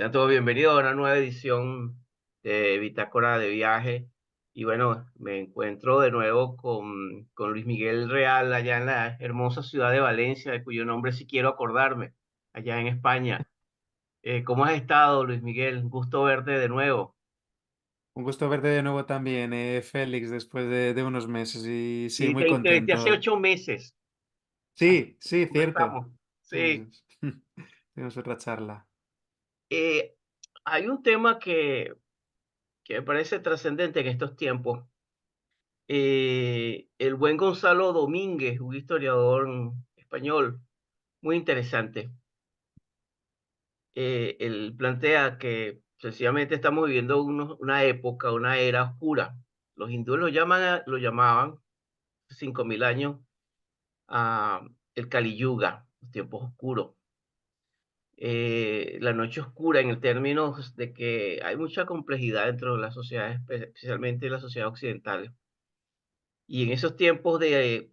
Sean todos bienvenidos a una nueva edición de Bitácora de Viaje. Y bueno, me encuentro de nuevo con Luis Miguel Real allá en la hermosa ciudad de Valencia, de cuyo nombre sí quiero acordarme, allá en España. ¿Cómo has estado, Luis Miguel? Un gusto verte de nuevo. Un gusto verte de nuevo también, Félix, después de unos meses. Y sí, Sí, muy te hace contento. 8 meses. Así Sí, sí, cierto. conversamos. Sí. Tuvimos, tuvimos otra charla. Eh, Hay un tema que me parece trascendente en estos tiempos. El buen Gonzalo Domínguez, un historiador español muy interesante, él plantea que sencillamente estamos viviendo una época, una era oscura. Los hindúes lo llamaban 5.000 años, ah, el Kali Yuga, los tiempos oscuros. La noche oscura en el términos de que hay mucha complejidad dentro de las sociedades, especialmente las sociedades occidentales. Y en esos tiempos de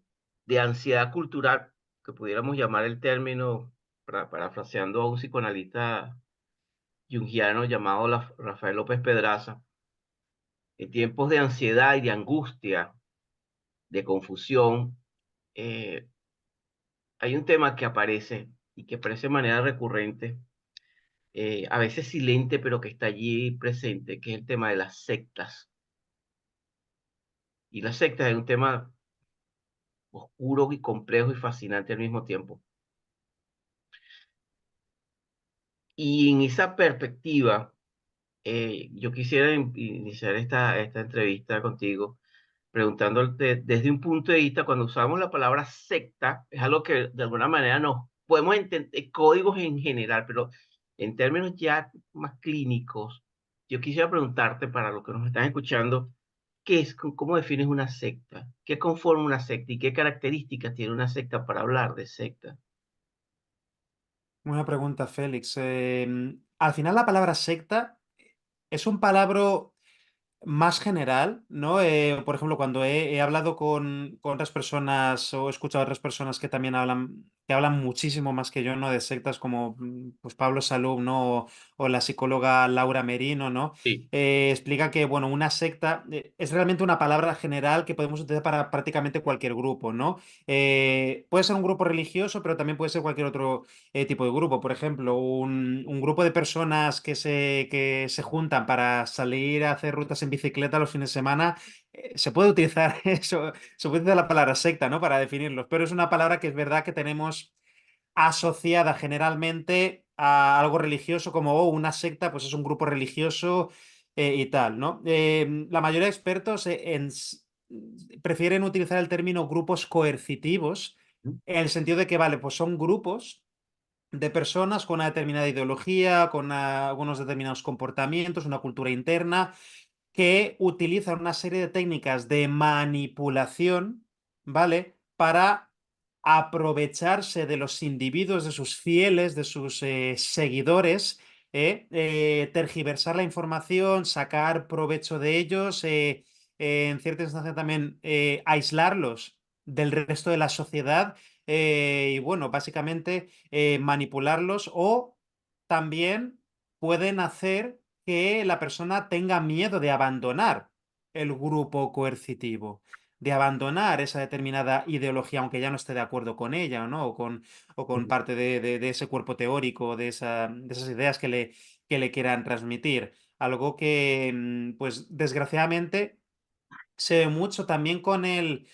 ansiedad cultural, que pudiéramos llamar el término, parafraseando a un psicoanalista junguiano llamado Rafael López Pedraza, en tiempos de ansiedad y de angustia, de confusión, eh, hay un tema que aparece y que aparece de manera recurrente, a veces silente, pero que está allí presente, que es el tema de las sectas. Y las sectas es un tema oscuro y complejo y fascinante al mismo tiempo. Y en esa perspectiva, yo quisiera iniciar esta entrevista contigo preguntándote desde un punto de vista, cuando usamos la palabra secta, es algo que de alguna manera nos podemos entender, códigos en general, pero en términos ya más clínicos, yo quisiera preguntarte para los que nos están escuchando, ¿qué es, cómo defines una secta? ¿Qué conforma una secta y qué características tiene una secta para hablar de secta? Buena pregunta, Félix. Al final la palabra secta es un palabra más general, ¿no? Por ejemplo, cuando he hablado con otras personas o he escuchado a otras personas que también que hablan muchísimo más que yo, ¿no? De sectas como pues Pablo Salum, ¿no? O la psicóloga Laura Merino, ¿no? Sí. Explica que, bueno, una secta es realmente una palabra general que podemos utilizar para prácticamente cualquier grupo, ¿no? Puede ser un grupo religioso, pero también puede ser cualquier otro tipo de grupo. Por ejemplo, un grupo de personas que se juntan para salir a hacer rutas en bicicleta los fines de semana, se puede utilizar eso, se puede utilizar la palabra secta, ¿no? Para definirlos, pero es una palabra que es verdad que tenemos asociada generalmente a algo religioso, como una secta, pues es un grupo religioso y tal, ¿no? La mayoría de expertos prefieren utilizar el término grupos coercitivos en el sentido de que, vale, pues son grupos de personas con una determinada ideología, con algunos determinados comportamientos, una cultura interna, que utilizan una serie de técnicas de manipulación, ¿vale? Para aprovecharse de los individuos, de sus fieles, de sus seguidores, tergiversar la información, sacar provecho de ellos, en cierta instancia también aislarlos del resto de la sociedad y bueno, básicamente manipularlos o también pueden hacer que la persona tenga miedo de abandonar el grupo coercitivo, de abandonar esa determinada ideología, aunque ya no esté de acuerdo con ella, ¿no? O con parte de ese cuerpo teórico, de esas ideas que le quieran transmitir. Algo que, pues, desgraciadamente, se ve mucho también con el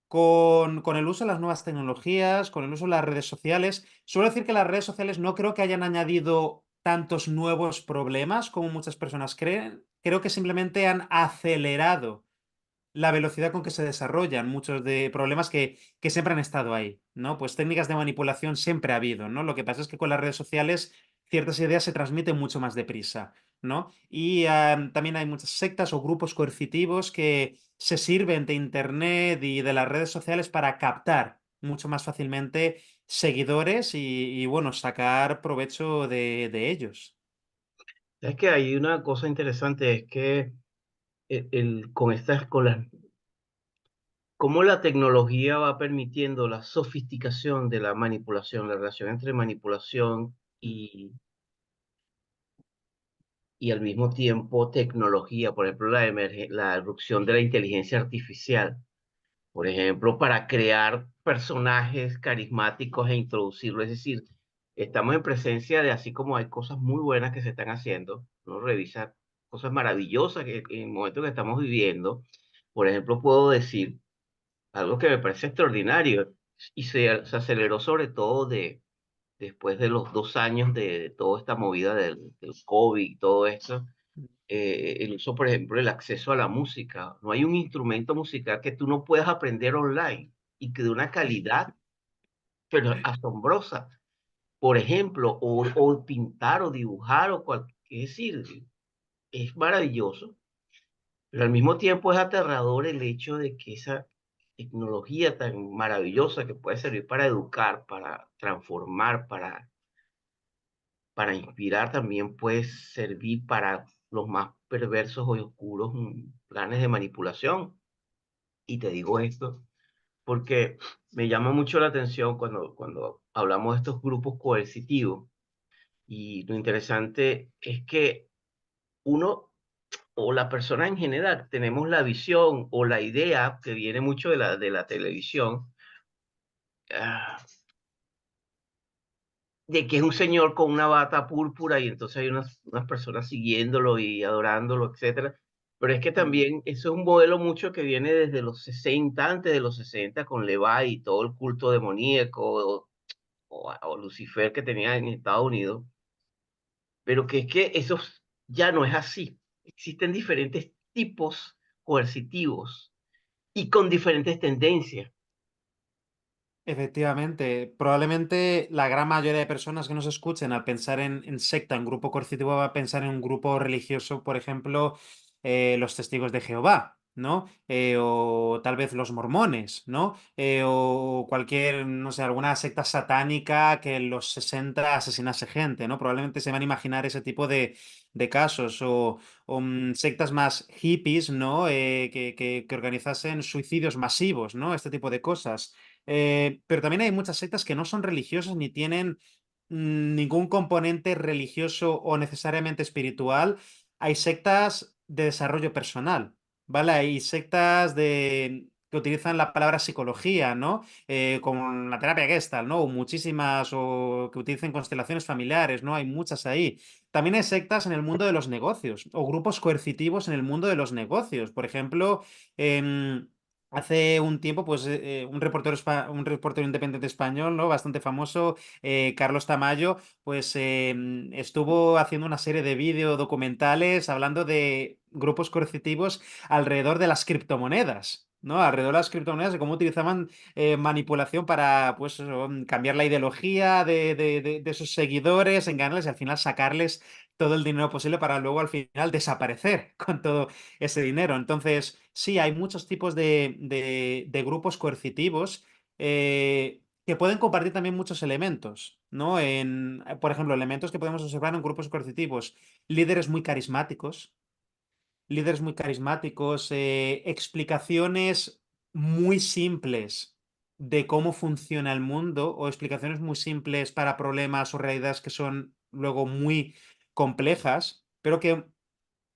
uso de las nuevas tecnologías, con el uso de las redes sociales. Suelo decir que las redes sociales no creo que hayan añadido tantos nuevos problemas como muchas personas creen. Creo que simplemente han acelerado la velocidad con que se desarrollan muchos de problemas que siempre han estado ahí, ¿no? Pues técnicas de manipulación siempre ha habido, ¿no? Lo que pasa es que con las redes sociales ciertas ideas se transmiten mucho más deprisa, ¿no? Y también hay muchas sectas o grupos coercitivos que se sirven de Internet y de las redes sociales para captar mucho más fácilmente seguidores y, bueno, sacar provecho de ellos. Es que hay una cosa interesante, es que con cómo la tecnología va permitiendo la sofisticación de la manipulación, la relación entre manipulación Mm. y al mismo tiempo tecnología, por ejemplo, la erupción de la inteligencia artificial, por ejemplo, para crear personajes carismáticos e introducirlo. Es decir, estamos en presencia de, así como hay cosas muy buenas que se están haciendo, uno revisa cosas maravillosas que en el momento que estamos viviendo. Por ejemplo, puedo decir algo que me parece extraordinario y se aceleró sobre todo después de los 2 años de toda esta movida del COVID y todo esto, el uso, por ejemplo, el acceso a la música. No hay un instrumento musical que tú no puedas aprender online y que de una calidad, pero asombrosa. Por ejemplo, o pintar o dibujar o es decir, es maravilloso, pero al mismo tiempo es aterrador el hecho de que esa tecnología tan maravillosa que puede servir para educar, para transformar, para inspirar, también puede servir para los más perversos o oscuros planes de manipulación. Y te digo esto porque me llama mucho la atención cuando hablamos de estos grupos coercitivos. Y lo interesante es que uno o la persona en general tenemos la visión o la idea que viene mucho de la televisión, ah, de que es un señor con una bata púrpura y entonces hay unas personas siguiéndolo y adorándolo, etcétera. Pero es que Mm. también eso es un modelo mucho que viene desde los 60, antes de los 60, con Levi y todo el culto demoníaco o Lucifer que tenía en Estados Unidos. Pero que es que eso ya no es así. Existen diferentes tipos coercitivos y con diferentes tendencias. Efectivamente, probablemente la gran mayoría de personas que nos escuchen al pensar en secta, en grupo coercitivo, va a pensar en un grupo religioso, por ejemplo, los testigos de Jehová, ¿no? O tal vez los mormones, ¿no? O cualquier, no sé, alguna secta satánica que en los 60 asesinase gente, ¿no? Probablemente se van a imaginar ese tipo de casos o sectas más hippies, ¿no? Que organizasen suicidios masivos, ¿no? Este tipo de cosas. Pero también hay muchas sectas que no son religiosas ni tienen ningún componente religioso o necesariamente espiritual. Hay sectas de desarrollo personal, ¿vale? Hay sectas que utilizan la palabra psicología, ¿no? Con la terapia Gestalt, ¿no? O muchísimas, o que utilicen constelaciones familiares, ¿no? Hay muchas ahí. También hay sectas en el mundo de los negocios o grupos coercitivos en el mundo de los negocios. Por ejemplo, em, hace un tiempo, pues un reportero independiente español, ¿no? Bastante famoso, Carlos Tamayo, pues estuvo haciendo una serie de vídeo documentales hablando de grupos coercitivos alrededor de las criptomonedas. ¿No? Alrededor de las criptomonedas y cómo utilizaban manipulación para pues, cambiar la ideología de sus seguidores, engañarles y al final sacarles todo el dinero posible para luego al final desaparecer con todo ese dinero. Entonces, sí, hay muchos tipos de grupos coercitivos que pueden compartir también muchos elementos, ¿no? Por ejemplo, elementos que podemos observar en grupos coercitivos, líderes muy carismáticos, explicaciones muy simples de cómo funciona el mundo o explicaciones muy simples para problemas o realidades que son luego muy complejas, pero que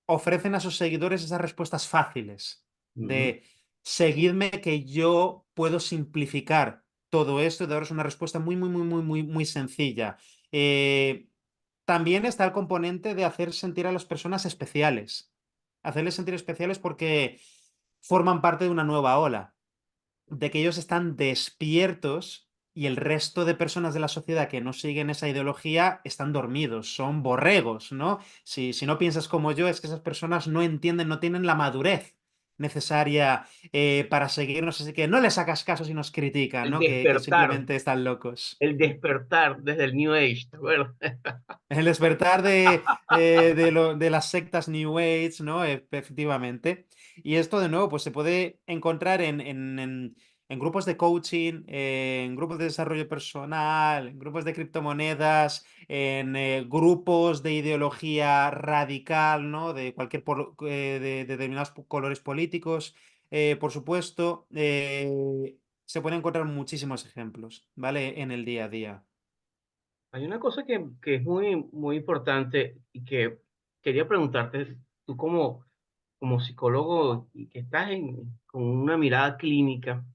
ofrecen a sus seguidores esas respuestas fáciles Ujú. de seguidme que yo puedo simplificar todo esto y daros una respuesta muy, muy, muy, muy, muy, muy sencilla. Eh, También está el componente de hacer sentir a las personas especiales. Hacerles sentir especiales porque forman parte de una nueva ola, de que ellos están despiertos y el resto de personas de la sociedad que no siguen esa ideología están dormidos, son borregos, ¿no? Si no piensas como yo, es que esas personas no entienden, no tienen la madurez necesaria para seguirnos, así que no les hagas caso si nos critican, El ¿no? Que despertar, simplemente están locos. el despertar desde el New Age, ¿te acuerdas? El despertar de las sectas New Age, ¿no? Efectivamente. Y esto, de nuevo, pues se puede encontrar en grupos de coaching, en grupos de desarrollo personal, en grupos de criptomonedas, en grupos de ideología radical, ¿no? De de determinados colores políticos. Por supuesto, se pueden encontrar muchísimos ejemplos, ¿vale? En el día a día. Hay una cosa que es muy, muy importante y que quería preguntarte, tú como psicólogo y que estás con una mirada clínica,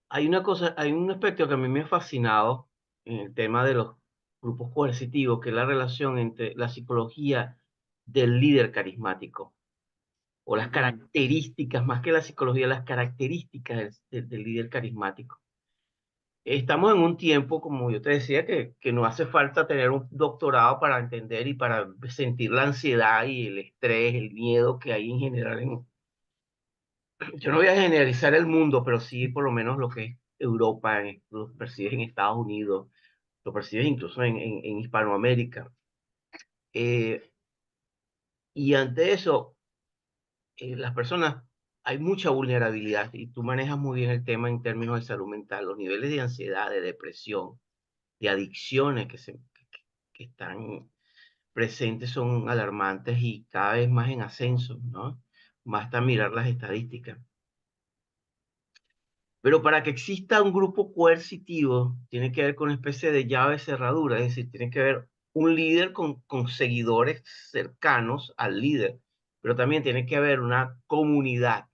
hay un aspecto que a mí me ha fascinado en el tema de los grupos coercitivos, que es la relación entre la psicología del líder carismático, o las Ujú. características, más que la psicología, las características del líder carismático. Estamos en un tiempo, como yo te decía, que no hace falta tener un doctorado para entender y para sentir la ansiedad y el estrés, el miedo que hay en general yo no voy a generalizar el mundo, pero sí por lo menos lo que es Europa, lo percibes en Estados Unidos, lo percibes incluso en Hispanoamérica. Eh, y ante eso, las personas, hay mucha vulnerabilidad y tú manejas muy bien el tema en términos de salud mental, los niveles de ansiedad, de depresión, de adicciones que están presentes son alarmantes y cada vez más en ascenso, ¿no? Basta mirar las estadísticas. Pero para que exista un grupo coercitivo, tiene que haber con una especie de llave cerradura, es decir, tiene que haber un líder con seguidores cercanos al líder, pero también tiene que haber una comunidad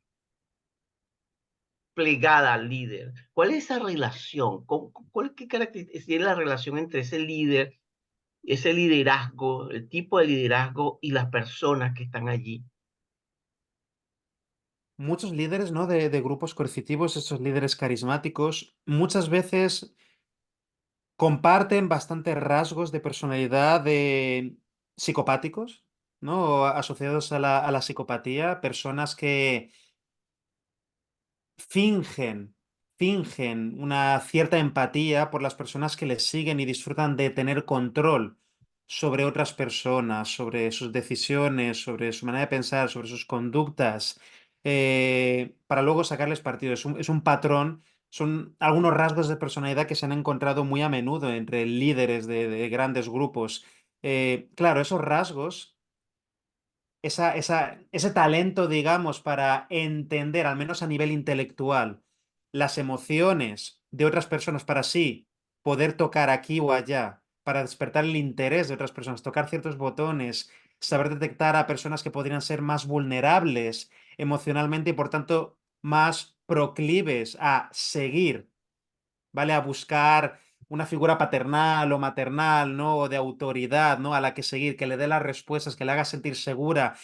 plegada al líder. ¿Cuál es esa relación? ¿Qué característica es la relación entre ese líder, ese liderazgo, el tipo de liderazgo y las personas que están allí? Muchos líderes, ¿no? De grupos coercitivos, esos líderes carismáticos, muchas veces comparten bastantes rasgos de personalidad de psicopáticos, ¿no? Asociados a la psicopatía, personas que fingen, fingen una cierta empatía por las personas que les siguen y disfrutan de tener control sobre otras personas, sobre sus decisiones, sobre su manera de pensar, sobre sus conductas, para luego sacarles partido. Es un patrón, son algunos rasgos de personalidad que se han encontrado muy a menudo entre líderes de grandes grupos. Claro, esos rasgos ese talento, digamos, para entender, al menos a nivel intelectual, las emociones de otras personas para así poder tocar aquí o allá, para despertar el interés de otras personas, tocar ciertos botones, saber detectar a personas que podrían ser más vulnerables emocionalmente y por tanto más proclives a seguir, ¿vale? A buscar una figura paternal o maternal, ¿no? O de autoridad, ¿no? A la que seguir, que le dé las respuestas, que le haga sentir segura,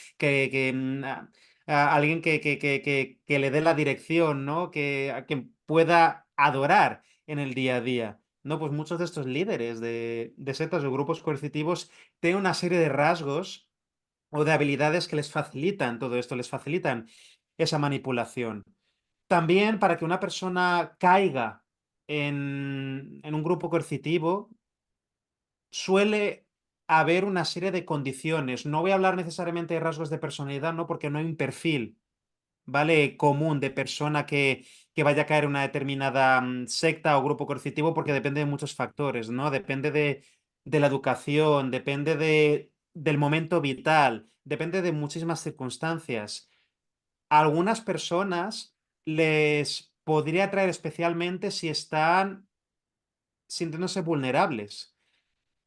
a alguien que le dé la dirección, ¿no? A quien pueda adorar en el día a día. No, pues muchos de estos líderes de sectas o grupos coercitivos tienen una serie de rasgos o de habilidades que les facilitan todo esto, les facilitan esa manipulación. También para que una persona caiga en un grupo coercitivo, suele haber una serie de condiciones. No voy a hablar necesariamente de rasgos de personalidad, ¿no? Porque no hay un perfil, ¿vale? Común de persona que vaya a caer en una determinada secta o grupo coercitivo, porque depende de muchos factores, ¿no? Depende de la educación, depende del momento vital, depende de muchísimas circunstancias. A algunas personas les podría atraer especialmente si están sintiéndose vulnerables.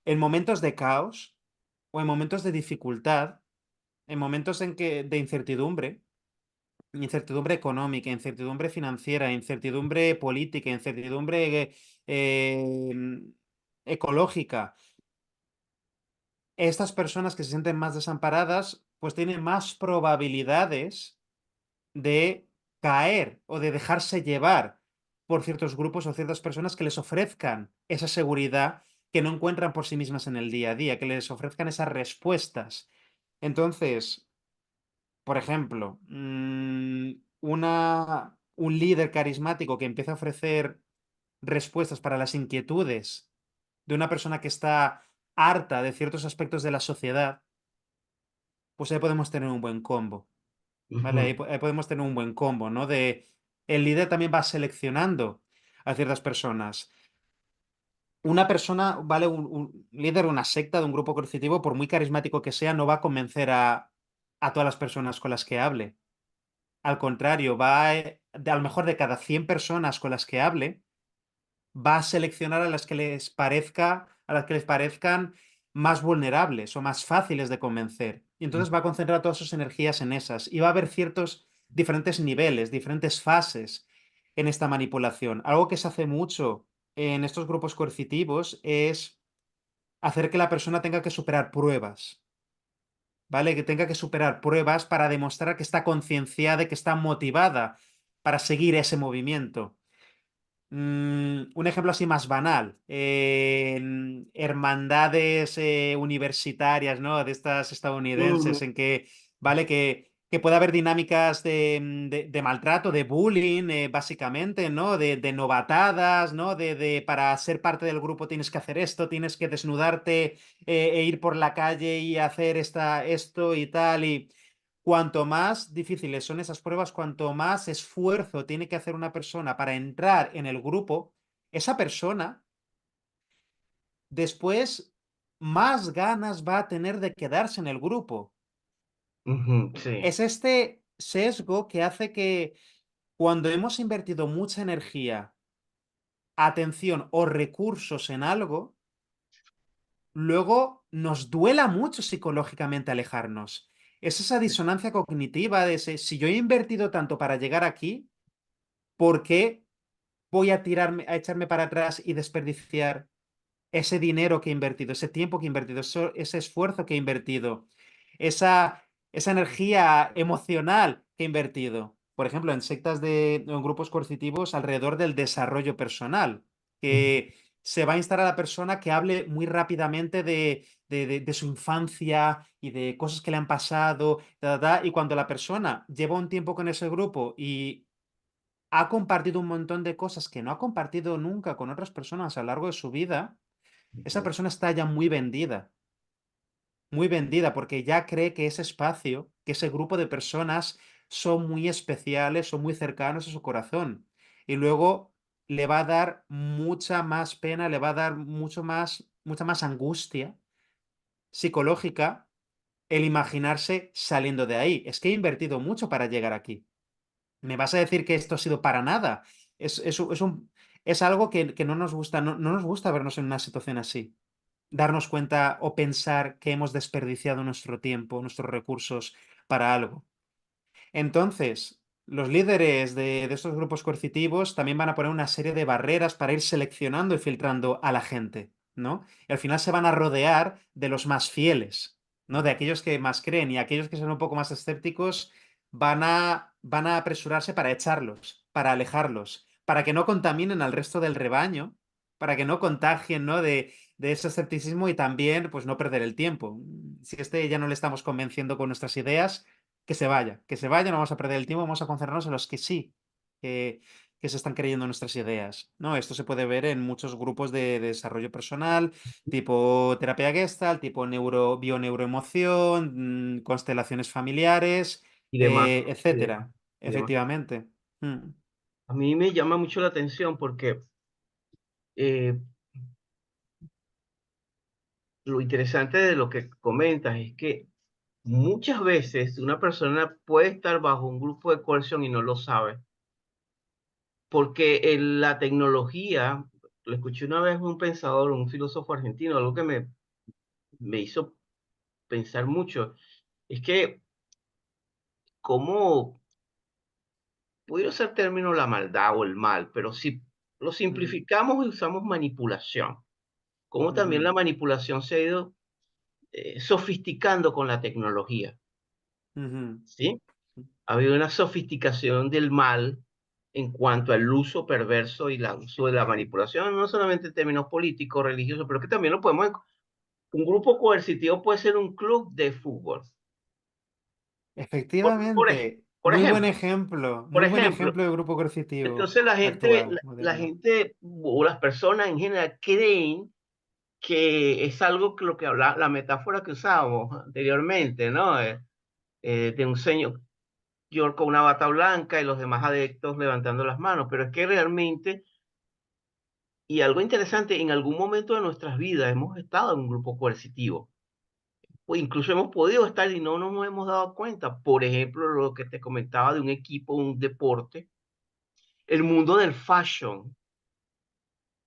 En momentos de caos o en momentos de dificultad, en momentos de incertidumbre económica, incertidumbre financiera, incertidumbre política, incertidumbre eh, ecológica, estas personas que se sienten más desamparadas, pues tienen más probabilidades de caer o de dejarse llevar por ciertos grupos o ciertas personas que les ofrezcan esa seguridad que no encuentran por sí mismas en el día a día, que les ofrezcan esas respuestas. Entonces, por ejemplo, un líder carismático que empieza a ofrecer respuestas para las inquietudes de una persona que está harta de ciertos aspectos de la sociedad, pues ahí podemos tener un buen combo. ¿Vale? Ujú, Ahí podemos tener un buen combo, ¿no? El líder también va seleccionando a ciertas personas. Una persona, ¿vale? Un líder de una secta, de un grupo coercitivo, por muy carismático que sea, no va a convencer a todas las personas con las que hable. Al contrario, a lo mejor de cada 100 personas con las que hable, va a seleccionar a las que les parezcan más vulnerables o más fáciles de convencer. Y entonces va a concentrar todas sus energías en esas. Y va a haber ciertos diferentes niveles, diferentes fases en esta manipulación. Algo que se hace mucho en estos grupos coercitivos es hacer que la persona tenga que superar pruebas, ¿vale? Que tenga que superar pruebas para demostrar que está concienciada y que está motivada para seguir ese movimiento. Un ejemplo así más banal, en hermandades universitarias, ¿no? De estas Ujú. estadounidenses, en que, ¿vale? Que puede haber dinámicas de maltrato, de bullying, básicamente, ¿no? De novatadas, ¿no? Para ser parte del grupo tienes que hacer esto, tienes que desnudarte e ir por la calle y hacer esto y tal, y cuanto más difíciles son esas pruebas, cuanto más esfuerzo tiene que hacer una persona para entrar en el grupo, esa persona después más ganas va a tener de quedarse en el grupo. Ujú, sí. Es este sesgo que hace que cuando hemos invertido mucha energía, atención o recursos en algo, luego nos duela mucho psicológicamente alejarnos. Es esa disonancia cognitiva de ese, si yo he invertido tanto para llegar aquí, ¿por qué voy a tirarme, a echarme para atrás y desperdiciar ese dinero que he invertido, ese tiempo que he invertido, ese esfuerzo que he invertido, esa energía emocional que he invertido? Por ejemplo, en sectas en grupos coercitivos alrededor del desarrollo personal, Ujú. que se va a instar a la persona que hable muy rápidamente de su infancia y de cosas que le han pasado, y cuando la persona lleva un tiempo con ese grupo y ha compartido un montón de cosas que no ha compartido nunca con otras personas a lo largo de su vida, esa Ujú. persona está ya muy vendida, porque ya cree que ese espacio, que ese grupo de personas son muy especiales, son muy cercanos a su corazón. Y luego le va a dar mucha más pena, le va a dar mucha más angustia psicológica el imaginarse saliendo de ahí. Es que he invertido mucho para llegar aquí. ¿Me vas a decir que esto ha sido para nada? Es algo que no nos gusta, no nos gusta vernos en una situación así. Darnos cuenta o pensar que hemos desperdiciado nuestro tiempo, nuestros recursos para algo. Entonces, los líderes de estos grupos coercitivos también van a poner una serie de barreras para ir seleccionando y filtrando a la gente, ¿no? Y al final se van a rodear de los más fieles, ¿no? De aquellos que más creen, y aquellos que son un poco más escépticos van a apresurarse para echarlos, para alejarlos, para que no contaminen al resto del rebaño, para que no contagien, ¿no? De ese escepticismo, y también, pues, no perder el tiempo. Si ya no le estamos convenciendo con nuestras ideas, que se vaya, no vamos a perder el tiempo, vamos a concentrarnos en los que sí, que, que se están creyendo nuestras ideas, ¿no? Esto se puede ver en muchos grupos de desarrollo personal, tipo terapia Gestalt, tipo bioneuroemoción, constelaciones familiares, Y demás, y demás, etcétera. y demás. Efectivamente. Mm, A mí me llama mucho la atención porque eh, lo interesante de lo que comentas es que muchas veces una persona puede estar bajo un grupo de coerción y no lo sabe, porque la tecnología, lo escuché una vez un pensador, un filósofo argentino, algo que me hizo pensar mucho, es que cómo pudiera ser término la maldad o el mal, pero si lo ujú, simplificamos y usamos manipulación, cómo también ujú, la manipulación se ha ido sofisticando con la tecnología, ujú, ¿sí? Ha habido una sofisticación del mal en cuanto al uso perverso y el uso de la manipulación, no solamente en términos políticos, religiosos, pero que también lo podemos. Un grupo coercitivo puede ser un club de fútbol. Por, efectivamente. por ejemplo, por Muy buen ejemplo, ejemplo de grupo coercitivo entonces actual, la moderno. gente o las personas en general creen que es algo que lo que habla, la metáfora que usábamos anteriormente, ¿no? De un señor con una bata blanca y los demás adeptos levantando las manos, pero es que realmente, y algo interesante, en algún momento de nuestras vidas hemos estado en un grupo coercitivo, o incluso hemos podido estar y no nos hemos dado cuenta. Por ejemplo, lo que te comentaba de un equipo, un deporte, el mundo del fashion,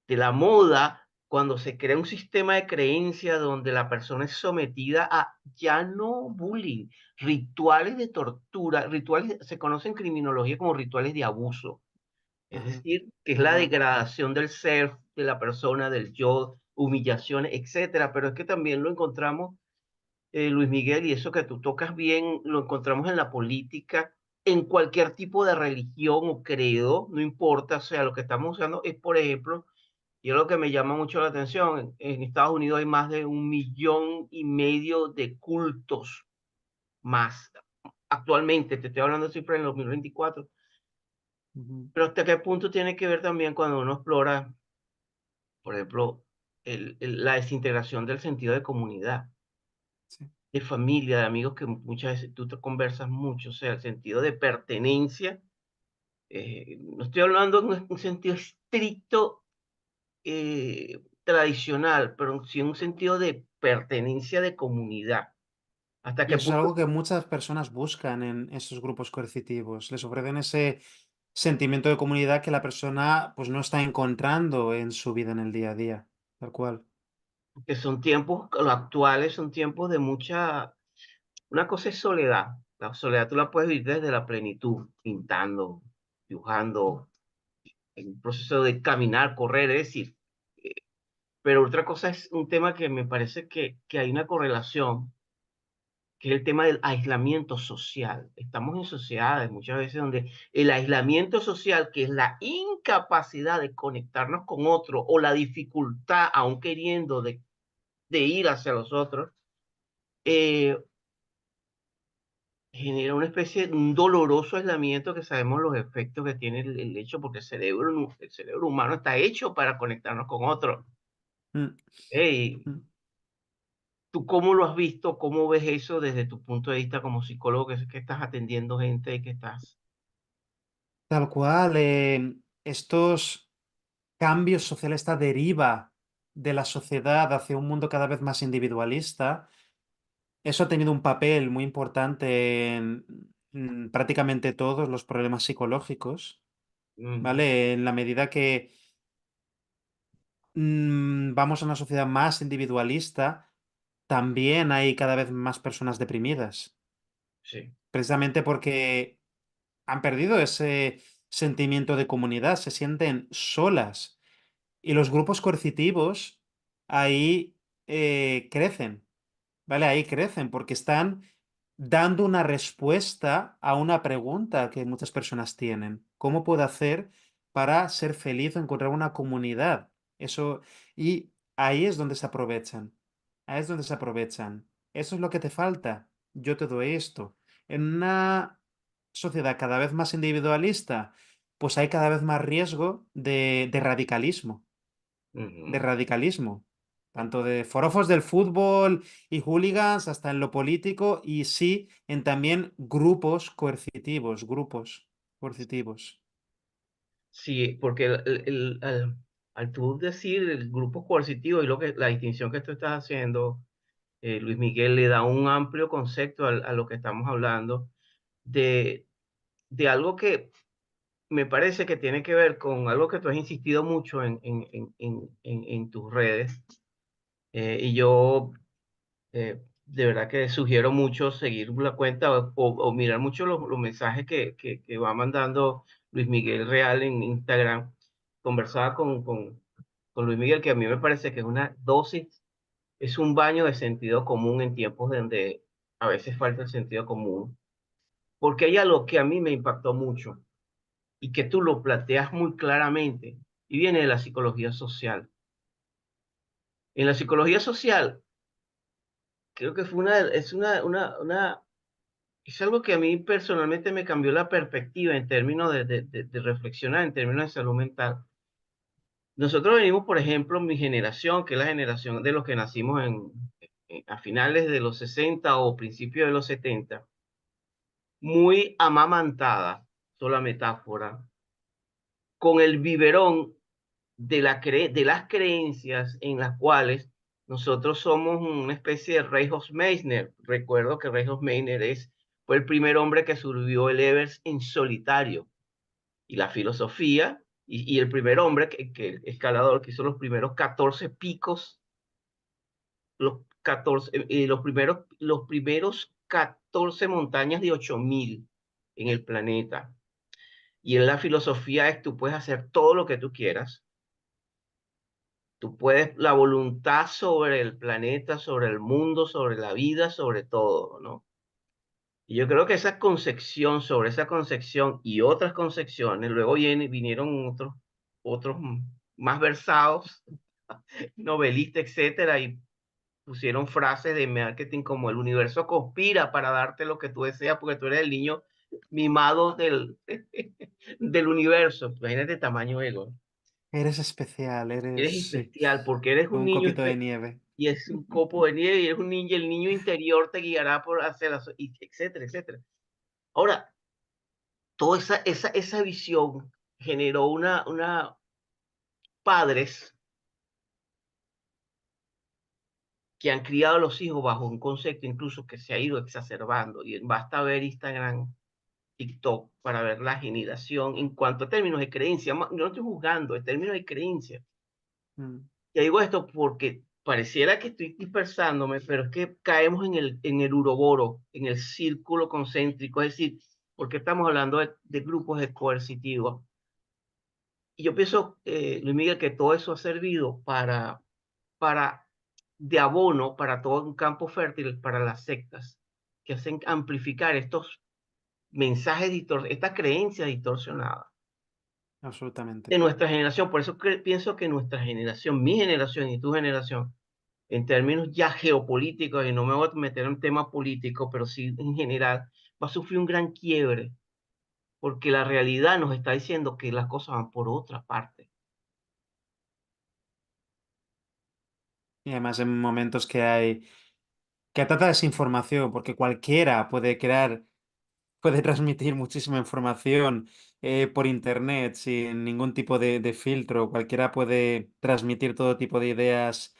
de la moda cuando se crea un sistema de creencia donde la persona es sometida a ya no bullying, rituales de tortura, rituales, se conocen en criminología como rituales de abuso. Es Ajá, decir, que es la ajá. degradación del ser, de la persona, del yo, humillaciones, etcétera. Pero es que también lo encontramos, Luis Miguel, y eso que tú tocas bien, lo encontramos en la política, en cualquier tipo de religión o credo, no importa, o sea, lo que estamos usando es, por ejemplo, y es lo que me llama mucho la atención, en Estados Unidos hay más de 1,5 millones de cultos más actualmente, te estoy hablando de cifras en 2024. Ujú, Pero hasta qué punto tiene que ver también cuando uno explora, por ejemplo, la desintegración del sentido de comunidad, sí. de familia, de amigos que muchas veces tú te conversas mucho, o sea, el sentido de pertenencia. No estoy hablando en un sentido estricto, tradicional, pero sí en un sentido de pertenencia de comunidad. ¿Hasta Y qué eso es punto? algo que muchas personas buscan en esos grupos coercitivos. Les ofrecen ese sentimiento de comunidad que la persona, pues, no está encontrando en su vida en el día a día, tal cual. Que son tiempos, los actuales son tiempos de mucha, una cosa es soledad. La soledad tú la puedes vivir desde la plenitud, pintando, Mm, dibujando, en un proceso de caminar, correr, es decir, eh, pero otra cosa es un tema que me parece que hay una correlación, que es el tema del aislamiento social. Estamos en sociedades muchas veces donde el aislamiento social, que es la incapacidad de conectarnos con otro o la dificultad, aún queriendo, de ir hacia los otros, eh, genera una especie de un doloroso aislamiento que sabemos los efectos que tiene el hecho, porque el cerebro humano está hecho para conectarnos con otros. mm, Hey, mm. ¿tú cómo lo has visto? ¿Cómo ves eso desde tu punto de vista como psicólogo que estás atendiendo gente y que estás? Tal cual, estos cambios sociales, esta deriva de la sociedad hacia un mundo cada vez más individualista, eso ha tenido un papel muy importante en, prácticamente todos los problemas psicológicos, Ujú, ¿vale? En la medida que vamos a una sociedad más individualista, también hay cada vez más personas deprimidas, sí, precisamente porque han perdido ese sentimiento de comunidad, se sienten solas. Y los grupos coercitivos ahí crecen, ¿vale? Ahí crecen porque están dando una respuesta a una pregunta que muchas personas tienen. ¿Cómo puedo hacer para ser feliz o encontrar una comunidad? Eso, y ahí es donde se aprovechan. Ahí es donde se aprovechan. Eso es lo que te falta. Yo te doy esto. En una sociedad cada vez más individualista, pues hay cada vez más riesgo de radicalismo. De ujú. radicalismo. Tanto de forofos del fútbol y hooligans hasta en lo político y sí en también grupos coercitivos, grupos coercitivos. Sí, porque al tú decir el grupo coercitivo y lo que la distinción que tú estás haciendo, Luis Miguel, le da un amplio concepto a lo que estamos hablando de, de algo que me parece que tiene que ver con algo que tú has insistido mucho en tus redes, y yo, de verdad que sugiero mucho seguir la cuenta o mirar mucho los mensajes que va mandando Luis Miguel Real en Instagram. Conversaba con Luis Miguel, que a mí me parece que es una dosis, es un baño de sentido común en tiempos donde a veces falta el sentido común, porque hay algo que a mí me impactó mucho y que tú lo planteas muy claramente, y viene de la psicología social. En la psicología social, creo que fue es algo que a mí personalmente me cambió la perspectiva en términos de reflexionar, en términos de salud mental. Nosotros venimos, por ejemplo, mi generación, que es la generación de los que nacimos a finales de los 60 o principios de los 70, muy amamantada, sola metáfora, con el biberón de las creencias en las cuales nosotros somos una especie de Reinhold Meissner. Recuerdo que Reinhold Meissner fue el primer hombre que subió el Everest en solitario. Y la filosofía Y el primer hombre, que escalador, que hizo los primeros 14 picos, los primeros 14 montañas de 8000 en el planeta. Y en la filosofía es, tú puedes hacer todo lo que tú quieras. Tú puedes, la voluntad sobre el planeta, sobre el mundo, sobre la vida, sobre todo, ¿no? Y yo creo que esa concepción, sobre esa concepción y otras concepciones, luego vinieron otros más versados, novelistas, etcétera, y pusieron frases de marketing como el universo conspira para darte lo que tú deseas porque tú eres el niño mimado del universo. Imagínate tamaño ego. Eres especial, Eres sí, especial porque eres un un niño copito de nieve. y es un copo de nieve y eres un niño y el niño interior te guiará por hacer etcétera, etcétera. Ahora, toda esa visión generó padres que han criado a los hijos bajo un concepto incluso que se ha ido exacerbando y basta ver Instagram, TikTok para ver la generación en cuanto a términos de creencia. Yo no estoy juzgando, en términos de creencia. Mm. Te digo esto porque pareciera que estoy dispersándome, pero es que caemos en el uroboro, en el círculo concéntrico, es decir, porque estamos hablando de grupos de coercitivos. Y yo pienso, Luis Miguel, que todo eso ha servido para de abono para todo un campo fértil para las sectas que hacen amplificar estos mensajes, estas creencias distorsionadas Absolutamente. de nuestra generación. Por eso pienso que nuestra generación, mi generación y tu generación, en términos ya geopolíticos, y no me voy a meter en tema político, pero sí en general, va a sufrir un gran quiebre, porque la realidad nos está diciendo que las cosas van por otra parte. Y además en momentos que hay tanta desinformación, porque cualquiera puede transmitir muchísima información por internet sin ningún tipo de filtro. Cualquiera puede transmitir todo tipo de ideas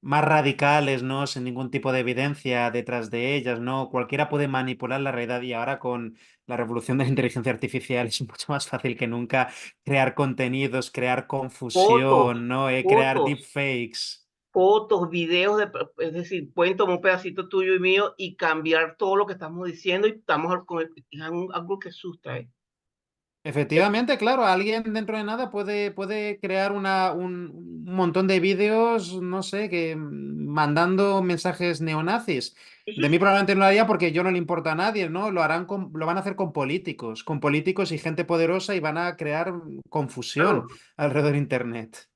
más radicales, ¿no? Sin ningún tipo de evidencia detrás de ellas, ¿no? Cualquiera puede manipular la realidad y ahora con la revolución de la inteligencia artificial es mucho más fácil que nunca crear contenidos, crear Fotos, confusión, ¿no? Crear fotos, deepfakes. fotos, videos, es decir, pueden tomar un pedacito tuyo y mío y cambiar todo lo que estamos diciendo y estamos es algo que asusta, ¿eh? Efectivamente, claro, alguien dentro de nada puede crear un montón de vídeos, no sé, que mandando mensajes neonazis. Eso De es mí probablemente no lo haría porque yo no le importa a nadie, ¿no? Lo van a hacer con políticos y gente poderosa y van a crear confusión claro. alrededor de Internet.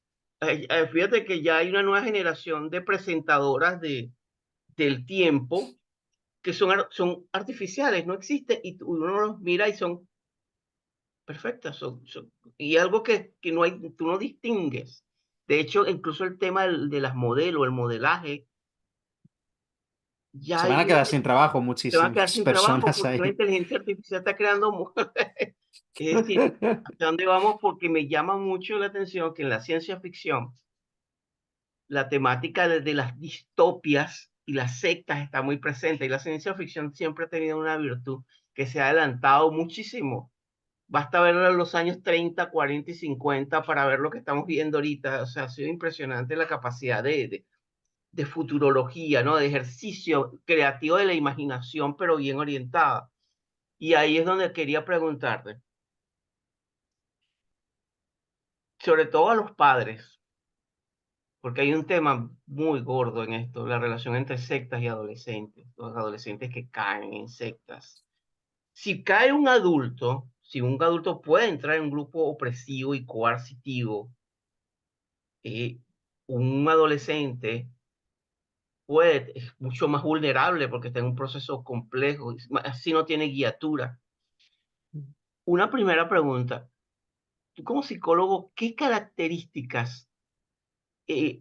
Fíjate que ya hay una nueva generación de presentadoras del tiempo que son artificiales, no existen, y uno los mira y son perfectas, y algo que no hay, tú no distingues. De hecho, incluso el tema de las modelos, el modelaje, ya Se van a quedar sin trabajo se van a quedar muchísimas sin trabajo personas porque la ahí. inteligencia artificial está creando, es decir, ¿hacia dónde vamos? Porque me llama mucho la atención que en la ciencia ficción la temática de las distopias y las sectas está muy presente y la ciencia ficción siempre ha tenido una virtud que se ha adelantado muchísimo. Basta verlo en los años 30, 40 y 50 para ver lo que estamos viendo ahorita. O sea, ha sido impresionante la capacidad de futurología, ¿no? De ejercicio creativo de la imaginación, pero bien orientada. Y ahí es donde quería preguntarte, sobre todo a los padres, porque hay un tema muy gordo en esto, la relación entre sectas y adolescentes, los adolescentes que caen en sectas. Si cae un adulto, si un adulto puede entrar en un grupo opresivo y coercitivo, eh, un adolescente es mucho más vulnerable porque está en un proceso complejo, así no tiene guiatura. Una primera pregunta, tú como psicólogo, ¿qué características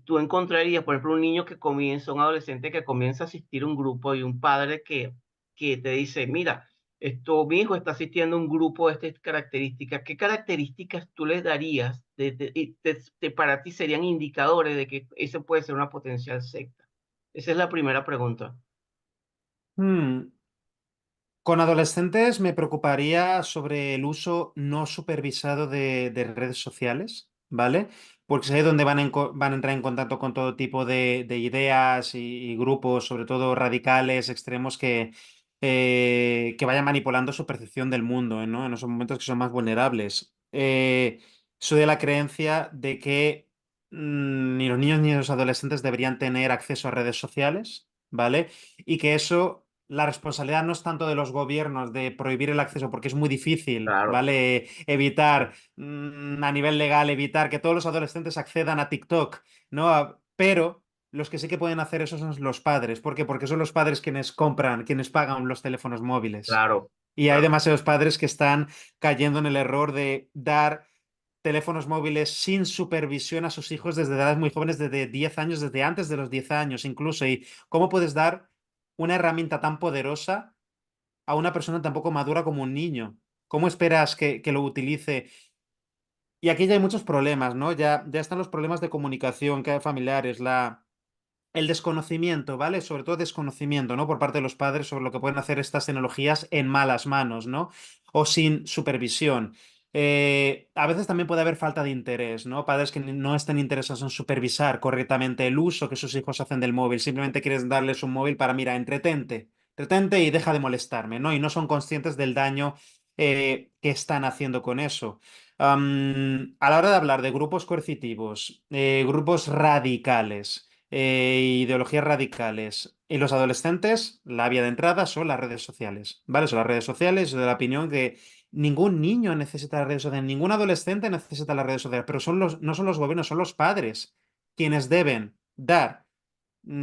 tú encontrarías, por ejemplo, un niño que comienza, un adolescente que comienza a asistir a un grupo y un padre que te dice, mira, mi hijo está asistiendo a un grupo de estas características, ¿qué características tú les darías para ti serían indicadores de que ese puede ser una potencial secta? Esa es la primera pregunta. Hmm. Con adolescentes me preocuparía sobre el uso no supervisado de redes sociales, ¿vale? Porque es ahí donde van a entrar en contacto con todo tipo de ideas y grupos, sobre todo radicales, extremos, que vayan manipulando su percepción del mundo, ¿no? En esos momentos que son más vulnerables. Soy de la creencia de que ni los niños ni los adolescentes deberían tener acceso a redes sociales, ¿vale? Y que eso, la responsabilidad no es tanto de los gobiernos de prohibir el acceso, porque es muy difícil, Claro, ¿vale? Evitar, a nivel legal, evitar que todos los adolescentes accedan a TikTok, ¿no? Pero los que sí que pueden hacer eso son los padres. ¿Por qué? Porque son los padres quienes compran, quienes pagan los teléfonos móviles. claro, Y hay claro, demasiados padres que están cayendo en el error de dar teléfonos móviles sin supervisión a sus hijos desde edades muy jóvenes, desde 10 años, desde antes de los 10 años incluso. ¿Y cómo puedes dar una herramienta tan poderosa a una persona tan poco madura como un niño? ¿Cómo esperas que lo utilice? Y aquí ya hay muchos problemas, ¿no? Ya están los problemas de comunicación que hay familiares, el desconocimiento, ¿vale? Sobre todo desconocimiento, ¿no? Por parte de los padres sobre lo que pueden hacer estas tecnologías en malas manos, ¿no? O sin supervisión. A veces también puede haber falta de interés, ¿no? Padres que no estén interesados en supervisar correctamente el uso que sus hijos hacen del móvil. Simplemente quieres darles un móvil para, mira, entretente y deja de molestarme, ¿no? Y no son conscientes del daño que están haciendo con eso. A la hora de hablar de grupos coercitivos, grupos radicales, ideologías radicales. Y los adolescentes, la vía de entrada son las redes sociales, ¿vale? Son las redes sociales, soy de la opinión que ningún niño necesita las redes sociales, ningún adolescente necesita las redes sociales, pero no son los gobiernos, son los padres quienes deben dar,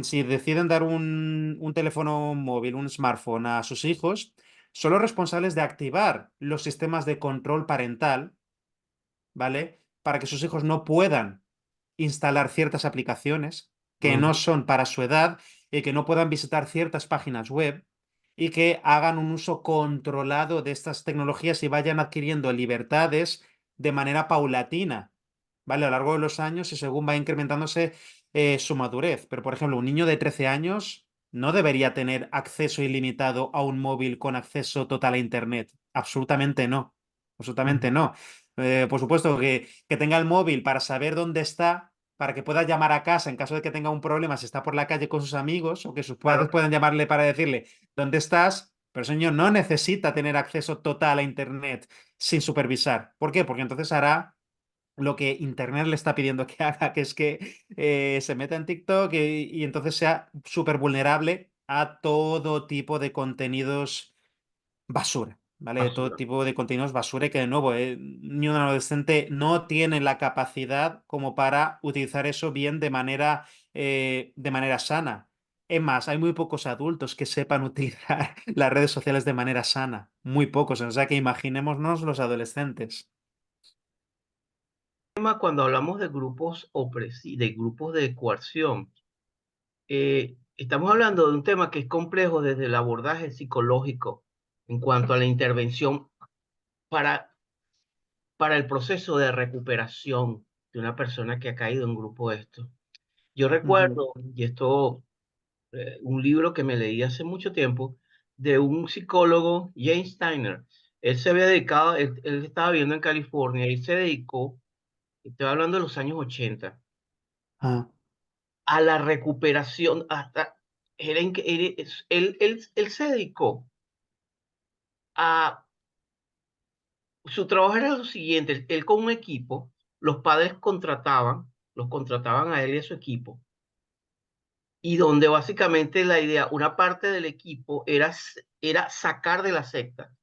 si deciden dar un teléfono móvil, un smartphone a sus hijos, son los responsables de activar los sistemas de control parental, ¿vale? Para que sus hijos no puedan instalar ciertas aplicaciones que no ujú, son para su edad y que no puedan visitar ciertas páginas web y que hagan un uso controlado de estas tecnologías y vayan adquiriendo libertades de manera paulatina, ¿vale? A lo largo de los años y según va incrementándose su madurez. Pero, por ejemplo, un niño de 13 años no debería tener acceso ilimitado a un móvil con acceso total a Internet. Absolutamente no. Absolutamente ujú, no. Por supuesto que tenga el móvil para saber dónde está, para que pueda llamar a casa en caso de que tenga un problema, si está por la calle con sus amigos, o que sus padres claro. puedan llamarle para decirle dónde estás, pero el señor no necesita tener acceso total a Internet sin supervisar. ¿Por qué? Porque entonces hará lo que Internet le está pidiendo que haga, que es que se meta en TikTok y entonces sea súper vulnerable a todo tipo de contenidos basura, ¿vale? Todo Basura. tipo de contenidos basura y que de nuevo, ni un adolescente no tiene la capacidad como para utilizar eso bien de manera sana. Es más, hay muy pocos adultos que sepan utilizar las redes sociales de manera sana, muy pocos, o sea que imaginémonos los adolescentes. Cuando hablamos de grupos de grupos de coerción, estamos hablando de un tema que es complejo desde el abordaje psicológico en cuanto a la intervención para, para el proceso de recuperación de una persona que ha caído en un grupo de estos. Yo Ujú. recuerdo, y esto, un libro que me leí hace mucho tiempo, de un psicólogo, James Steiner. Él se había dedicado, él estaba viviendo en California y se dedicó, estoy hablando de los años 80, Ah, a la recuperación, hasta, él se dedicó a, su trabajo era lo siguiente, él con un equipo, los padres los contrataban a él y a su equipo, y donde básicamente la idea, una parte del equipo era sacar de la secta,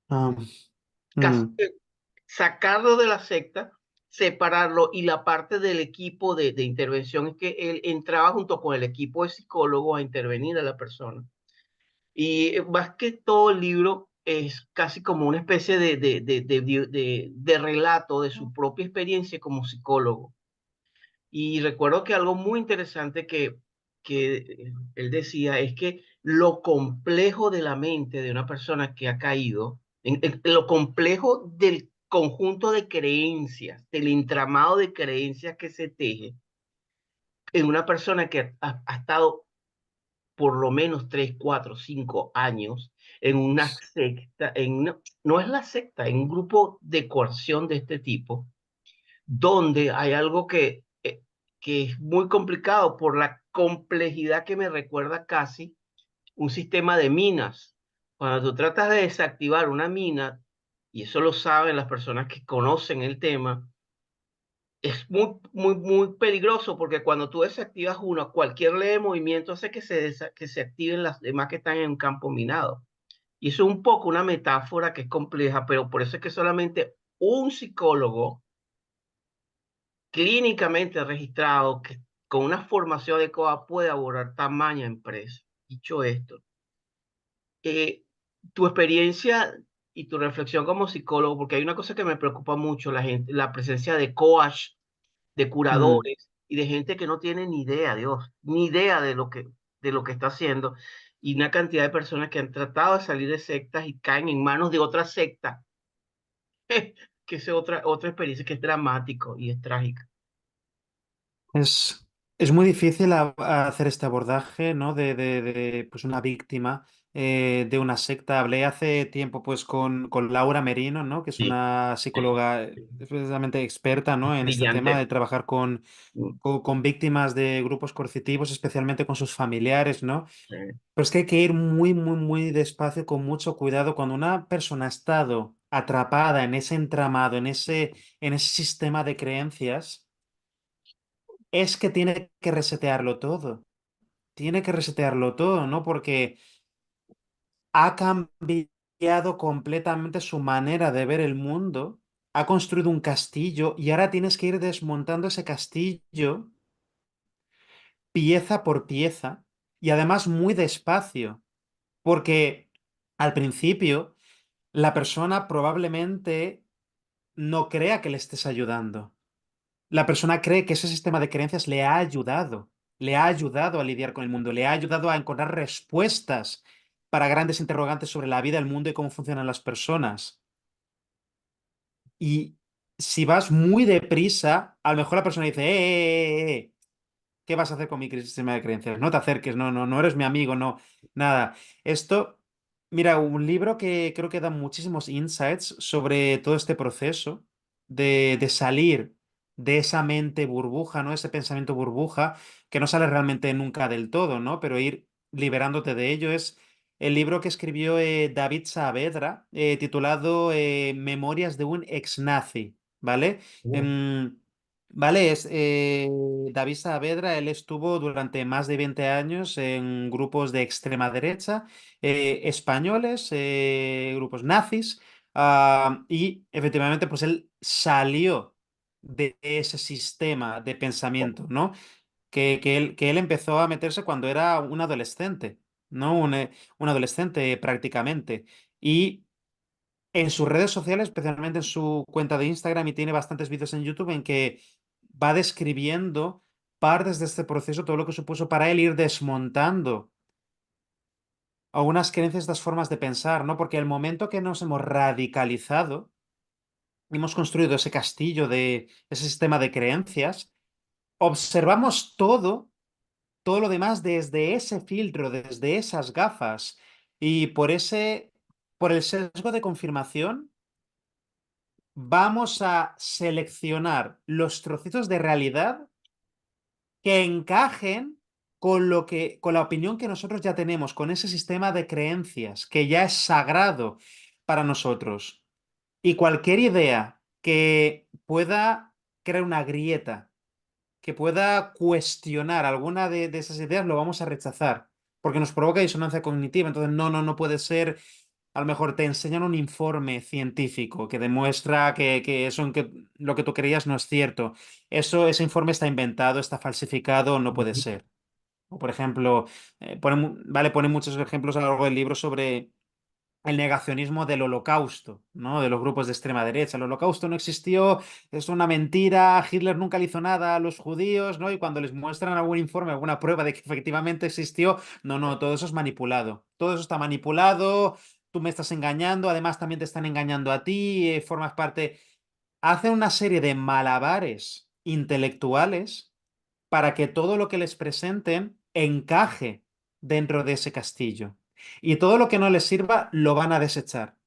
ah, casi mm, que sacarlo de la secta, separarlo, y la parte del equipo de intervención es que él entraba junto con el equipo de psicólogos a intervenir a la persona. Y más que todo el libro es casi como una especie de relato de su propia experiencia como psicólogo. Y recuerdo que algo muy interesante que él decía es que lo complejo de la mente de una persona que ha caído, en lo complejo del conjunto de creencias, del entramado de creencias que se teje en una persona que ha estado por lo menos 3, 4, 5 años en una secta, no es la secta, en un grupo de coerción de este tipo, donde hay algo que es muy complicado por la complejidad que me recuerda casi un sistema de minas. Cuando tú tratas de desactivar una mina, y eso lo saben las personas que conocen el tema, es muy peligroso porque cuando tú desactivas una, cualquier leve movimiento hace que se activen las demás que están en un campo minado. Y eso es un poco una metáfora que es compleja, pero por eso es que solamente un psicólogo clínicamente registrado que con una formación adecuada puede abordar tamaña empresa. Dicho esto, eh, tu experiencia y tu reflexión como psicólogo, porque hay una cosa que me preocupa mucho, la gente, la presencia de coach, de Mm. curadores y de gente que no tiene ni idea, Dios, ni idea de lo que está haciendo, y una cantidad de personas que han tratado de salir de sectas y caen en manos de otra secta, que es otra experiencia que es dramático y es trágica. Es, es muy difícil hacer este abordaje, ¿no? Pues una víctima de una secta. Hablé hace tiempo pues con Laura Merino, ¿no? Que es Sí, una sí, psicóloga precisamente experta, ¿no? En este tema brillante. de trabajar Mm, con víctimas de grupos coercitivos, especialmente con sus familiares, ¿no? sí, Pero es que hay que ir muy, muy, muy despacio, con mucho cuidado. Cuando una persona ha estado atrapada en ese entramado, en ese sistema de creencias, es que tiene que resetearlo todo. Tiene que resetearlo todo, ¿no? Porque ha cambiado completamente su manera de ver el mundo, ha construido un castillo y ahora tienes que ir desmontando ese castillo pieza por pieza y además muy despacio, porque al principio la persona probablemente no crea que le estés ayudando. La persona cree que ese sistema de creencias le ha ayudado a lidiar con el mundo, le ha ayudado a encontrar respuestas para grandes interrogantes sobre la vida, el mundo y cómo funcionan las personas. Y si vas muy deprisa, a lo mejor la persona dice, ¿qué vas a hacer con mi sistema de creencias? No te acerques, no eres mi amigo, no, nada. Esto, mira, un libro que creo que da muchísimos insights sobre todo este proceso de salir de esa mente burbuja, ¿no? Ese pensamiento burbuja que no sale realmente nunca del todo, ¿no? Pero ir liberándote de ello es el libro que escribió David Saavedra, titulado Memorias de un ex-nazi, ¿vale? mm, Em, Vale, David Saavedra, él estuvo durante más de 20 años en grupos de extrema derecha, españoles, grupos nazis, y efectivamente pues él salió de ese sistema de pensamiento, ¿no? Que él empezó a meterse cuando era un adolescente, ¿no? Un adolescente prácticamente. Y en sus redes sociales, especialmente en su cuenta de Instagram, y tiene bastantes vídeos en YouTube en que va describiendo partes de este proceso, todo lo que supuso para él ir desmontando algunas creencias, estas formas de pensar, ¿no? Porque el momento que nos hemos radicalizado, hemos construido ese castillo de ese sistema de creencias, observamos todo lo demás desde ese filtro, desde esas gafas, y por el sesgo de confirmación vamos a seleccionar los trocitos de realidad que encajen con la opinión que nosotros ya tenemos, con ese sistema de creencias que ya es sagrado para nosotros. Y cualquier idea que pueda crear una grieta, que pueda cuestionar alguna de esas ideas, lo vamos a rechazar, porque nos provoca disonancia cognitiva. Entonces, no puede ser. A lo mejor te enseñan un informe científico que demuestra que eso en que lo que tú creías no es cierto. Ese informe está inventado, está falsificado, no puede ujú. ser. O, por ejemplo, pone muchos ejemplos a lo largo del libro sobre el negacionismo del holocausto, ¿no? De los grupos de extrema derecha. El holocausto no existió, es una mentira, Hitler nunca le hizo nada a los judíos, ¿no? Y cuando les muestran algún informe, alguna prueba de que efectivamente existió, no, todo eso es manipulado. Todo eso está manipulado, tú me estás engañando, además también te están engañando a ti, formas parte. Hacen una serie de malabares intelectuales para que todo lo que les presenten encaje dentro de ese castillo. Y todo lo que no les sirva lo van a desechar.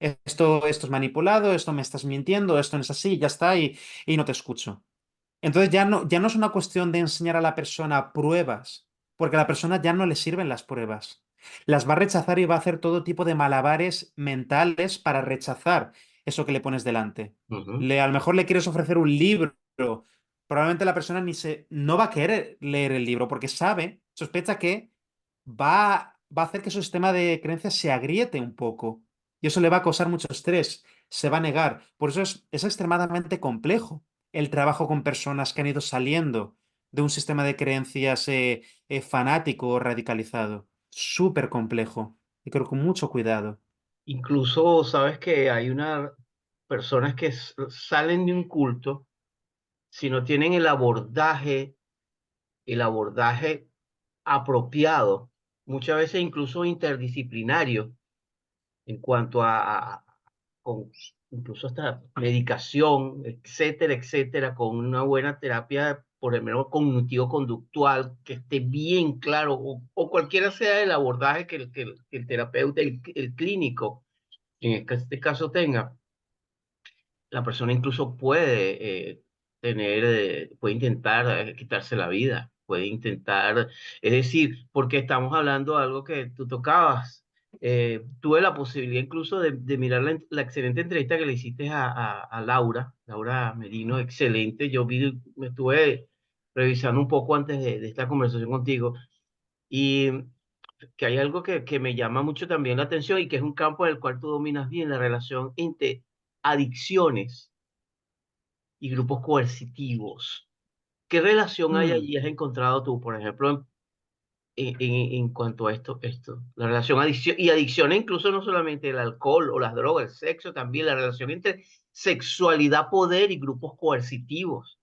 Esto es manipulado, esto me estás mintiendo, esto no es así, ya está, y no te escucho. Entonces ya no es una cuestión de enseñar a la persona pruebas, porque a la persona ya no le sirven las pruebas. Las va a rechazar y va a hacer todo tipo de malabares mentales para rechazar eso que le pones delante. Ujú. A lo mejor le quieres ofrecer un libro, probablemente la persona no va a querer leer el libro porque sospecha que va a hacer que su sistema de creencias se agriete un poco y eso le va a causar mucho estrés, se va a negar. Por eso es extremadamente complejo el trabajo con personas que han ido saliendo de un sistema de creencias fanático o radicalizado. Súper complejo. Y creo con mucho cuidado. Incluso sabes que hay unas personas que salen de un culto si no tienen el abordaje apropiado, muchas veces incluso interdisciplinario, en cuanto con incluso hasta medicación, etcétera, etcétera, con una buena terapia, por lo menos cognitivo-conductual, que esté bien claro, o cualquiera sea el abordaje que el terapeuta, el clínico, en este caso tenga. La persona incluso puede intentar quitarse la vida, puede intentar, es decir, porque estamos hablando de algo que tú tocabas. Tuve la posibilidad incluso de mirar la excelente entrevista que le hiciste a Laura Merino, excelente. Me estuve revisando un poco antes de esta conversación contigo y que hay algo que me llama mucho también la atención y que es un campo en el cual tú dominas bien, la relación entre adicciones y grupos coercitivos. ¿Qué relación hay Mm, allí, has encontrado tú, por ejemplo, en cuanto a esto? La relación y adicciones, incluso no solamente el alcohol o las drogas, el sexo también, la relación entre sexualidad, poder y grupos coercitivos.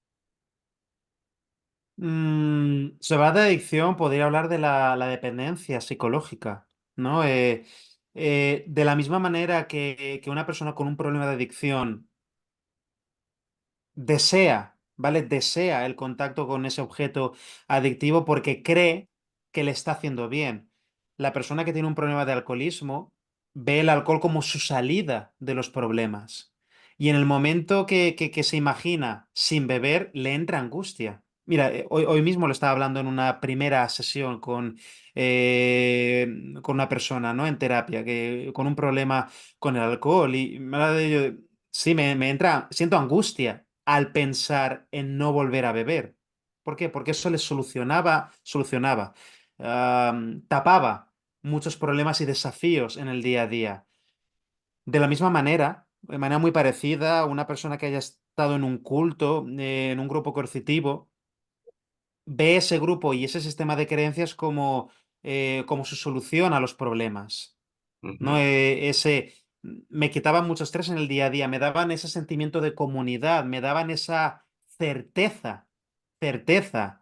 Se va de adicción, podría hablar de la dependencia psicológica, ¿no? De la misma manera que una persona con un problema de adicción desea, ¿vale? Desea el contacto con ese objeto adictivo porque cree que le está haciendo bien. La persona que tiene un problema de alcoholismo ve el alcohol como su salida de los problemas. Y en el momento que se imagina sin beber, le entra angustia. Mira, hoy mismo lo estaba hablando en una primera sesión con una persona, ¿no? En terapia, con un problema con el alcohol. Y me habla de ello. Sí, me entra, siento angustia al pensar en no volver a beber. ¿Por qué? Porque eso les tapaba muchos problemas y desafíos en el día a día. De la misma manera, de manera muy parecida, una persona que haya estado en un culto, en un grupo coercitivo, ve ese grupo y ese sistema de creencias como su solución a los problemas. ¿No? Ujú. Me quitaban mucho estrés en el día a día, me daban ese sentimiento de comunidad, me daban esa certeza,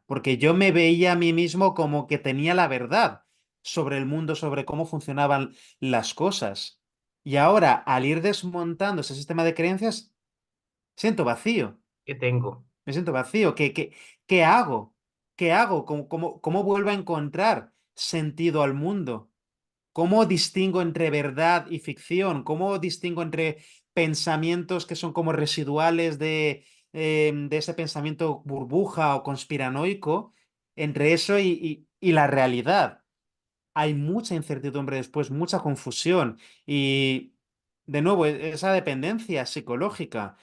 porque yo me veía a mí mismo como que tenía la verdad sobre el mundo, sobre cómo funcionaban las cosas. Y ahora, al ir desmontando ese sistema de creencias, siento vacío, ¿Qué tengo? me siento vacío. ¿Qué hago? ¿Qué hago? ¿Cómo vuelvo a encontrar sentido al mundo? ¿Cómo distingo entre verdad y ficción? ¿Cómo distingo entre pensamientos que son como residuales de ese pensamiento burbuja o conspiranoico, entre eso y la realidad? Hay mucha incertidumbre después, mucha confusión y, de nuevo, esa dependencia psicológica.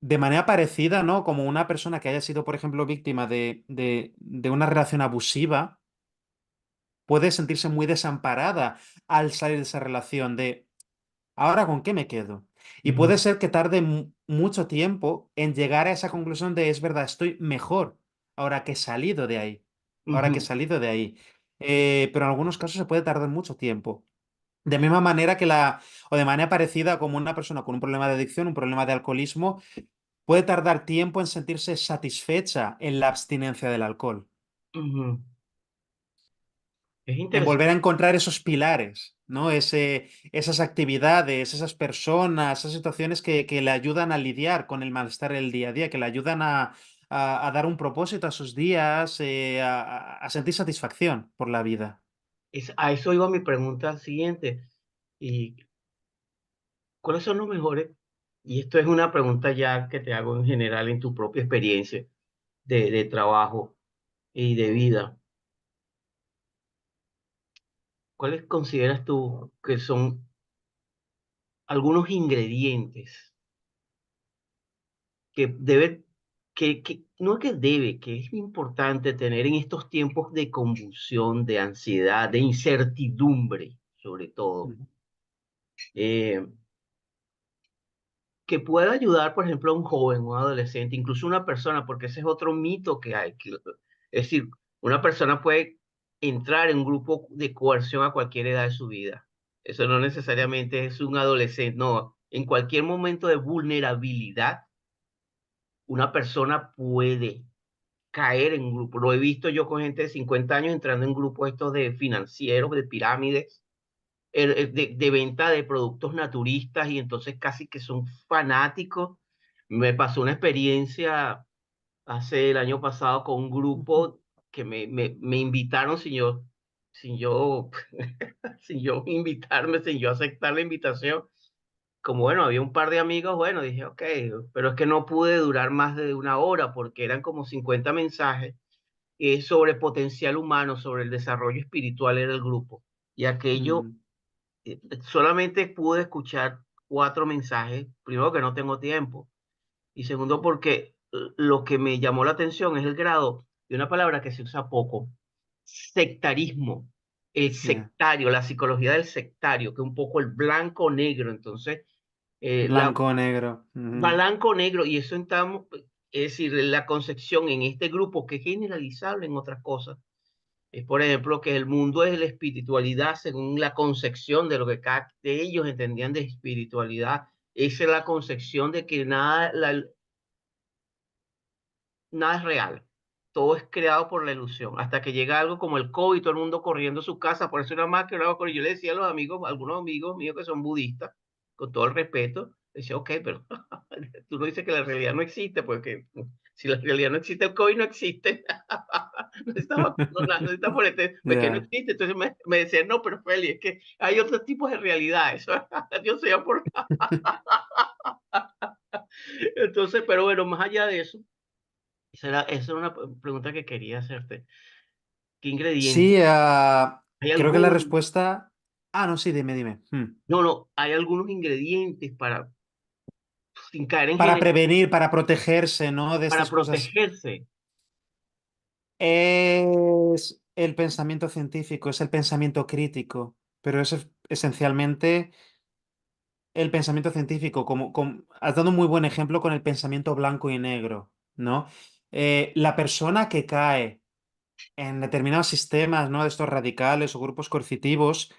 De manera parecida, ¿no? Como una persona que haya sido, por ejemplo, víctima de una relación abusiva puede sentirse muy desamparada al salir de esa relación de ¿ahora con qué me quedo? Y puede Ujú, ser que tarde mucho tiempo en llegar a esa conclusión de es verdad, estoy mejor ahora que he salido de ahí, ahora que he ujú. salido de ahí. Pero en algunos casos se puede tardar mucho tiempo. De misma manera o de manera parecida como una persona con un problema de adicción, un problema de alcoholismo, puede tardar tiempo en sentirse satisfecha en la abstinencia del alcohol. Ujú. Es En interesante. volver a encontrar esos pilares, ¿no? Esas actividades, esas personas, esas situaciones que le ayudan a lidiar con el malestar del día a día, que le ayudan a dar un propósito a sus días, a sentir satisfacción por la vida. A eso iba mi pregunta siguiente. ¿Y cuáles son los mejores? Y esto es una pregunta ya que te hago en general en tu propia experiencia de trabajo y de vida. ¿Cuáles consideras tú que son algunos ingredientes que debe, no es que debe, que es importante tener en estos tiempos de convulsión, de ansiedad, de incertidumbre, sobre todo, Ujú, eh, que pueda ayudar, por ejemplo, a un joven, un adolescente, incluso una persona, porque ese es otro mito que hay. Es decir, una persona puede entrar en un grupo de coerción a cualquier edad de su vida. Eso no necesariamente es un adolescente, no. En cualquier momento de vulnerabilidad, una persona puede caer en un grupo. Lo he visto yo con gente de 50 años entrando en grupos estos de financieros, de pirámides, de venta de productos naturistas y entonces casi que son fanáticos. Me pasó una experiencia hace el año pasado con un ujú, grupo que me invitaron sin yo, sin yo invitarme, sin yo aceptar la invitación. Como bueno, había un par de amigos, bueno, dije, ok, pero es que no pude durar más de una hora porque eran como 50 mensajes sobre potencial humano, sobre el desarrollo espiritual era el grupo. Y aquello, mm, solamente pude escuchar 4 mensajes, primero que no tengo tiempo, y segundo porque lo que me llamó la atención es el grado de una palabra que se usa poco, sectarismo, el yeah. sectario, la psicología del sectario, que es un poco el blanco negro, entonces, la Blanco o negro. Ujú, blanco negro, y eso estamos, es decir, la concepción en este grupo que es generalizable en otras cosas. Es, por ejemplo, que el mundo es la espiritualidad según la concepción de lo que cada de ellos entendían de espiritualidad. Esa es la concepción de que nada es real. Todo es creado por la ilusión. Hasta que llega algo como el COVID, todo el mundo corriendo a su casa, por eso era más que lo yo le decía a los amigos, algunos amigos míos que son budistas, con todo el respeto, decía, ok, pero tú no dices que la realidad no existe, porque si la realidad no existe, el COVID no existe. No necesitas vacunar, no necesitas ponerte, pues que no yeah. existe. Entonces me decían, no, pero Feli, es que hay otros tipos de realidad. Eso, Dios sea por. Entonces, pero bueno, más allá de eso, esa era una pregunta que quería hacerte. ¿Qué ingredientes? Sí, ¿Hay creo que la algunos? respuesta... Ah, no, sí, dime, dime. No, no, hay algunos ingredientes para, sin caer en Para género, prevenir, para protegerse, ¿no? De para estas cosas. protegerse. Es el pensamiento científico, es el pensamiento crítico, pero es esencialmente el pensamiento científico. Has dado un muy buen ejemplo con el pensamiento blanco y negro, ¿no? La persona que cae en determinados sistemas, ¿no? De estos radicales o grupos coercitivos,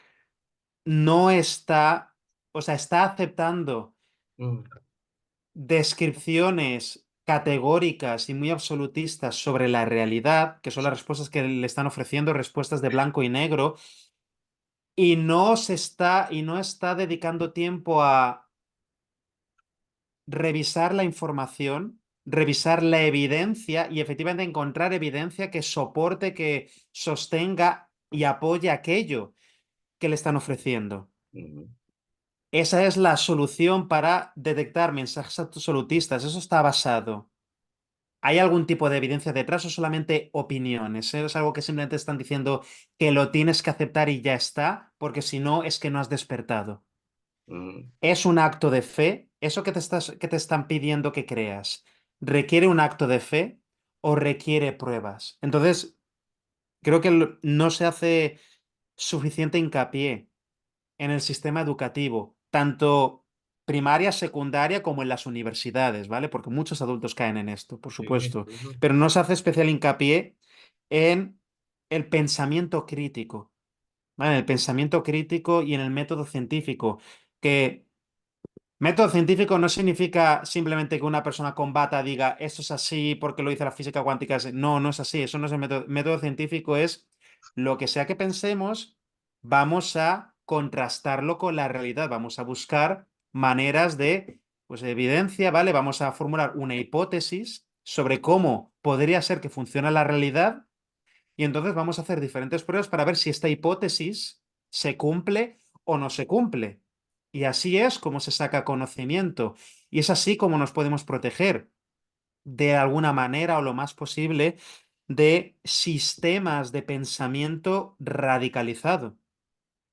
no está, o sea, está aceptando Mm, descripciones categóricas y muy absolutistas sobre la realidad, que son las respuestas que le están ofreciendo, respuestas de blanco y negro, y no está dedicando tiempo a revisar la información, revisar la evidencia y efectivamente encontrar evidencia que soporte, que sostenga y apoye aquello que le están ofreciendo. mm, Esa es la solución para detectar mensajes absolutistas. Eso está basado. ¿Hay algún tipo de evidencia detrás o solamente opiniones? Es algo que simplemente están diciendo que lo tienes que aceptar y ya está, porque si no es que no has despertado. mm, Es un acto de fe. Eso que te están pidiendo que creas, ¿requiere un acto de fe o requiere pruebas? Entonces, creo que no se hace suficiente hincapié en el sistema educativo, tanto primaria, secundaria, como en las universidades, ¿vale? Porque muchos adultos caen en esto, por sí, supuesto, ujú, pero no se hace especial hincapié en el pensamiento crítico, ¿vale? En el pensamiento crítico y en el método científico, que método científico no significa simplemente que una persona con bata diga esto es así porque lo dice la física cuántica. No, no es así. Eso no es el método. Método científico es lo que sea que pensemos, vamos a contrastarlo con la realidad. Vamos a buscar maneras de, pues, evidencia, ¿vale? Vamos a formular una hipótesis sobre cómo podría ser que funciona la realidad Y entonces vamos a hacer diferentes pruebas para ver si esta hipótesis se cumple o no se cumple. Y así es como se saca conocimiento. Y es así como nos podemos proteger de alguna manera o lo más posible de sistemas de pensamiento radicalizado.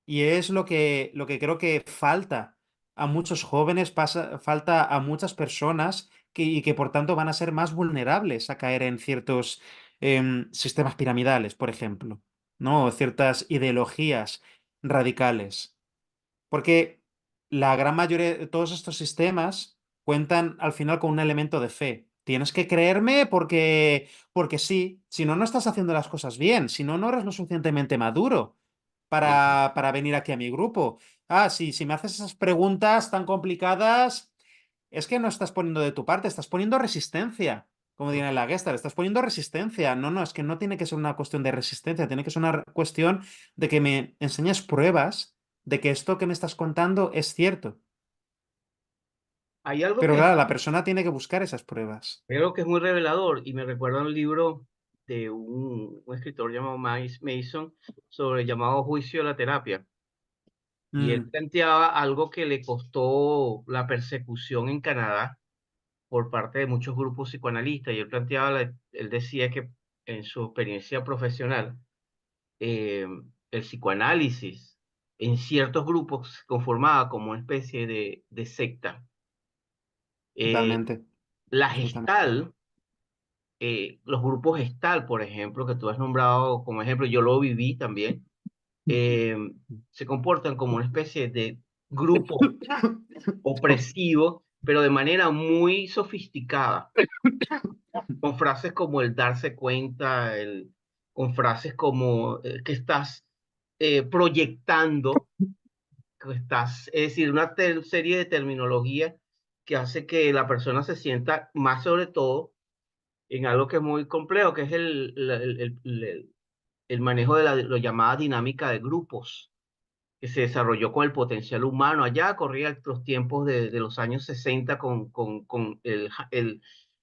Y es lo que creo que falta a muchos jóvenes, falta a muchas personas y que por tanto van a ser más vulnerables a caer en ciertos sistemas piramidales, por ejemplo, ¿no? O ciertas ideologías radicales. Porque la gran mayoría de todos estos sistemas cuentan al final con un elemento de fe. Tienes que creerme porque sí, si no, no estás haciendo las cosas bien, si no, no eres lo suficientemente maduro para venir aquí a mi grupo. Ah, sí, si me haces esas preguntas tan complicadas, es que no estás poniendo de tu parte, estás poniendo resistencia, como diría la Gestalt, estás poniendo resistencia. No, no, es que no tiene que ser una cuestión de resistencia, tiene que ser una cuestión de que me enseñes pruebas de que esto que me estás contando es cierto. Hay algo Pero que, claro, la persona tiene que buscar esas pruebas. hay algo que es muy revelador y me recuerda a un libro de un escritor llamado Miles Mason sobre el llamado juicio de la terapia. Y él Mm, planteaba algo que le costó la persecución en Canadá por parte de muchos grupos psicoanalistas. Y él planteaba, él decía que en su experiencia profesional, eh, el psicoanálisis en ciertos grupos se conformaba como una especie de secta. Eh, totalmente, la absolutamente. gestal, los grupos gestal, por ejemplo, que tú has nombrado como ejemplo, yo lo viví también, eh, se comportan como una especie de grupo opresivo, pero de manera muy sofisticada, con frases como el darse cuenta, con frases como que estás proyectando, que estás, es decir, una serie de terminología que hace que la persona se sienta más sobre todo en algo que es muy complejo, que es el manejo de lo llamada dinámica de grupos que se desarrolló con el potencial humano. Allá corría los tiempos de los años 60 con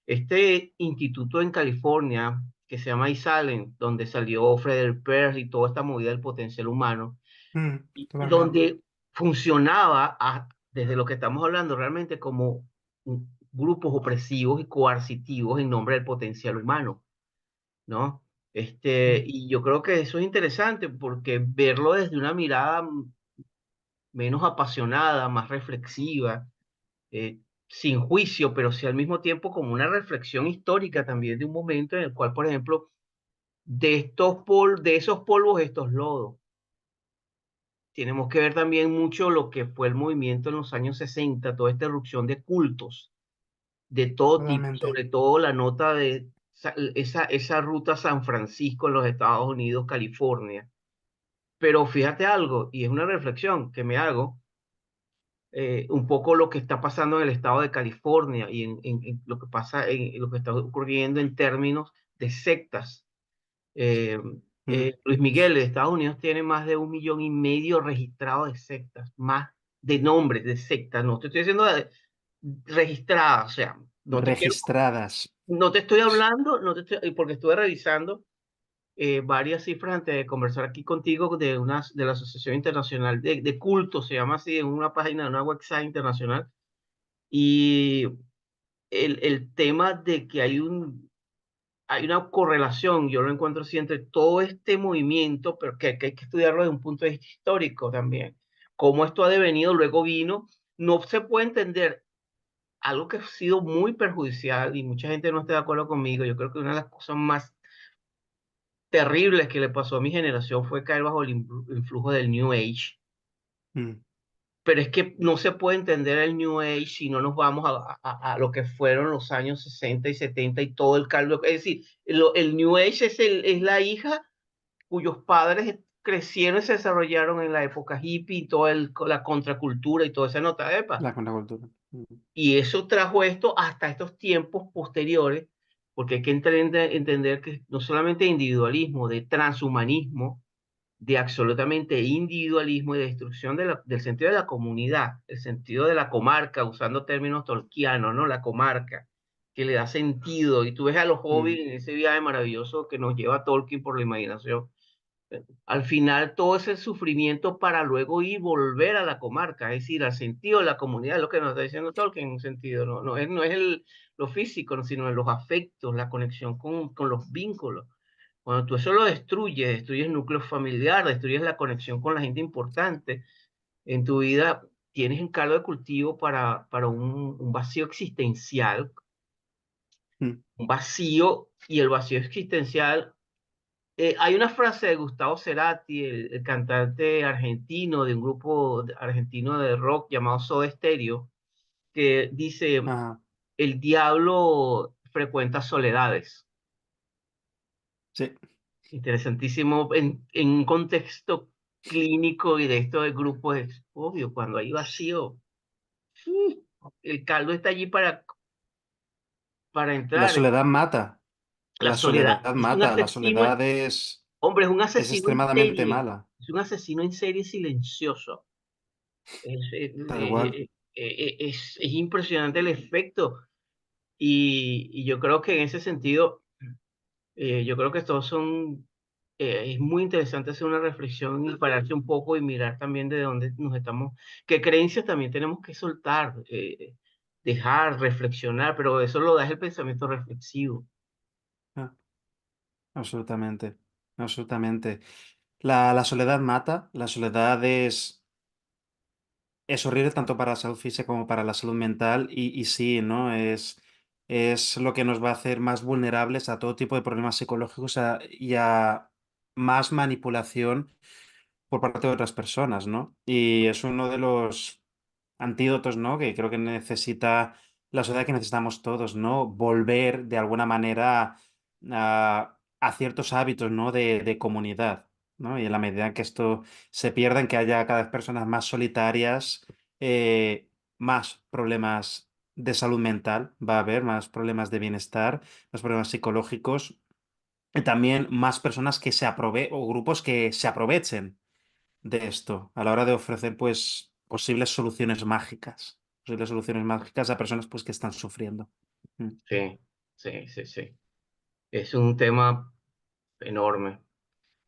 este instituto en California que se llama ISALEN, donde salió Frederick Perry y toda esta movida del potencial humano, y Totalmente. donde funcionaba desde lo que estamos hablando realmente como grupos opresivos y coercitivos en nombre del potencial humano, ¿no? Y yo creo que eso es interesante porque verlo desde una mirada menos apasionada, más reflexiva, sin juicio, pero sí al mismo tiempo como una reflexión histórica también de un momento en el cual, por ejemplo, de esos polvos, estos lodos. Tenemos que ver también mucho lo que fue el movimiento en los años 60, toda esta erupción de cultos de todo tipo, Totalmente. sobre todo la nota de esa ruta San Francisco en los Estados Unidos, California. Pero fíjate algo, y es una reflexión que me hago, un poco lo que está pasando en el estado de California y en lo que pasa, en lo que está ocurriendo en términos de sectas. Eh, Mm. Luis Miguel de Estados Unidos tiene más de 1,5 millones registrados de sectas, más de nombres de sectas. No te estoy diciendo registradas, o sea, Registradas. no te estoy hablando, porque estuve revisando varias cifras antes de conversar aquí contigo de la Asociación Internacional de Cultos, se llama así, en una página, una website internacional, y el tema de que hay una correlación, yo lo encuentro así, entre todo este movimiento, pero que hay que estudiarlo desde un punto de vista histórico también, cómo esto ha devenido, luego vino, no se puede entender algo que ha sido muy perjudicial y mucha gente no está de acuerdo conmigo. Yo creo que una de las cosas más terribles que le pasó a mi generación fue caer bajo el influjo del New Age. Mm. Pero es que no se puede entender el New Age si no nos vamos a lo que fueron los años 60 y 70 y todo el caldo. Es decir, el New Age es la hija cuyos padres crecieron y se desarrollaron en la época hippie y toda la contracultura y toda esa nota. Epa. La contracultura. Y eso trajo esto hasta estos tiempos posteriores, porque hay que entender que no solamente de individualismo, de transhumanismo, de absolutamente individualismo y de destrucción del sentido de la comunidad, el sentido de la comarca, usando términos tolkianos, ¿no? La comarca. que le da sentido. Y tú ves a los mm, hobbits en ese viaje maravilloso que nos lleva Tolkien por la imaginación. Al final, todo ese sufrimiento para luego ir volver a la comarca, es decir, al sentido de la comunidad, lo que nos está diciendo Tolkien en un sentido, no es lo físico, no, sino los afectos, la conexión con los vínculos. Cuando tú eso lo destruyes el núcleo familiar, destruyes la conexión con la gente importante en tu vida, tienes un caldo de cultivo para un vacío existencial, mm. un vacío, y el vacío existencial. Hay una frase de Gustavo Cerati, el cantante argentino de un grupo argentino de rock llamado Soda Stereo, que dice, Ajá, el diablo frecuenta soledades. sí. Interesantísimo en un contexto clínico y de esto de grupos, es obvio, cuando hay vacío, ¡uh! El caldo está allí para La entrar. soledad mata. La La soledad soledad es un mata. La asesino, soledad hombre, es un es asesino en extremadamente serie, mala. es un asesino en serie silencioso. Tal cual. Es impresionante el efecto y yo creo que en ese sentido, yo creo que estos son, es muy interesante hacer una reflexión y pararse un poco y mirar también de dónde nos estamos, qué creencias también tenemos que soltar, dejar, reflexionar, pero eso lo da el pensamiento reflexivo. Ah, absolutamente. Absolutamente. La soledad mata. La soledad es horrible tanto para la salud física como para la salud mental y sí, ¿no? Es lo que nos va a hacer más vulnerables a todo tipo de problemas psicológicos y a más manipulación por parte de otras personas, ¿no? Y es uno de los antídotos, ¿no? Que creo que necesita la sociedad, que necesitamos todos, ¿no? Volver de alguna manera a ciertos hábitos, ¿no? De comunidad, ¿no? Y en la medida en que esto se pierda, en que haya cada vez personas más solitarias, más problemas de salud mental va a haber, más problemas de bienestar, más problemas psicológicos, y también más personas que o grupos que se aprovechen de esto a la hora de ofrecer, pues, posibles soluciones mágicas a personas, pues, que están sufriendo. Mm. Sí, sí, sí, sí. Es un tema enorme.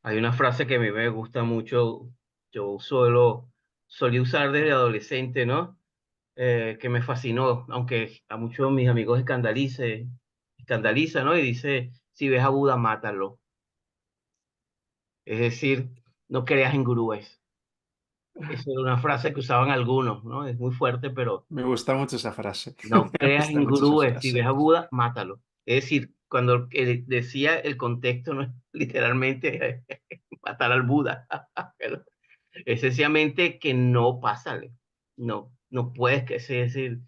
Hay una frase que a mí me gusta mucho, yo solía usar desde adolescente, ¿no? Que me fascinó, aunque a muchos de mis amigos escandaliza, ¿no? Y dice, si ves a Buda, mátalo. Es decir, no creas en gurúes. Esa era una frase que usaban algunos, ¿no? Es muy fuerte, pero Me gusta mucho esa frase. no Me creas gusta en mucho esa gurúes. Si ves frase. a Buda, mátalo. Es decir, cuando decía el contexto, no es literalmente matar al Buda, pero es sencillamente que no pásale. No, no puedes que sea decir.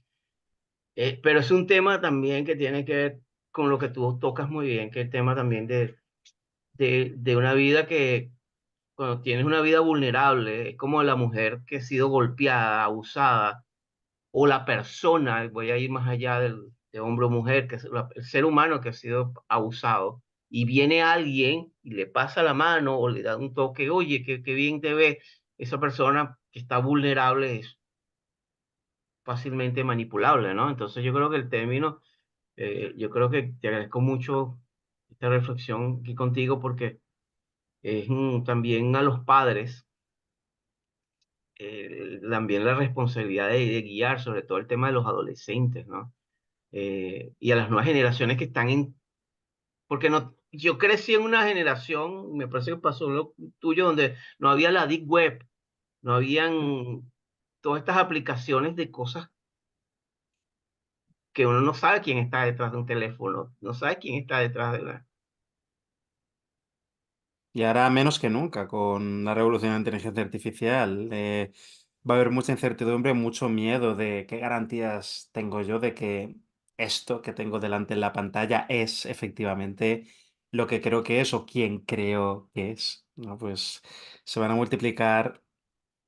Pero es un tema también que tiene que ver con lo que tú tocas muy bien, que es el tema también de una vida que, cuando tienes una vida vulnerable, es como la mujer que ha sido golpeada, abusada, o la persona, voy a ir más allá de hombre o mujer, que es el ser humano que ha sido abusado, y viene alguien y le pasa la mano o le da un toque, oye, qué bien te ve, esa persona que está vulnerable es fácilmente manipulable, ¿no? Entonces yo creo que el término, yo creo que te agradezco mucho esta reflexión aquí contigo porque es también a los padres, también la responsabilidad de guiar, sobre todo el tema de los adolescentes, ¿no? Y a las nuevas generaciones que están porque no, yo crecí en una generación, me parece que pasó lo tuyo, donde no había la Deep Web, no habían todas estas aplicaciones de cosas que uno no sabe quién está detrás de un teléfono, no sabe quién está detrás de la. Y ahora menos que nunca, con la revolución de la inteligencia artificial, va a haber mucha incertidumbre, mucho miedo de qué garantías tengo yo de que esto que tengo delante en la pantalla es efectivamente lo que creo que es o quién creo que es, ¿no? Pues se van a multiplicar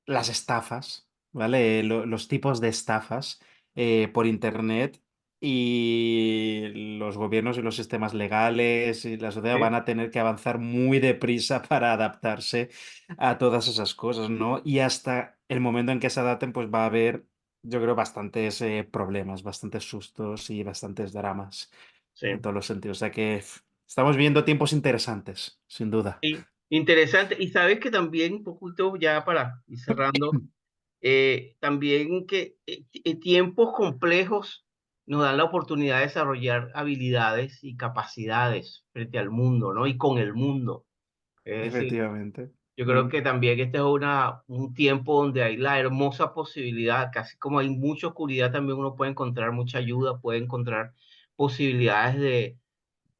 las estafas, ¿vale? Los tipos de estafas por internet, y los gobiernos y los sistemas legales y la sociedad van ¿Sí? a tener que avanzar muy deprisa para adaptarse a todas esas cosas, ¿no? Y hasta el momento en que se adapten, pues va a haber yo creo, bastantes problemas, bastantes sustos y bastantes dramas Sí. en todos los sentidos. O sea que estamos viendo tiempos interesantes, sin duda. Sí, interesante. Y sabes que también, un poquito ya para ir cerrando, también que tiempos complejos nos dan la oportunidad de desarrollar habilidades y capacidades frente al mundo, ¿no? Y con el mundo. Es decir, Efectivamente. yo creo Mm, que también este es un tiempo donde hay la hermosa posibilidad, casi como hay mucha oscuridad, también uno puede encontrar mucha ayuda, puede encontrar posibilidades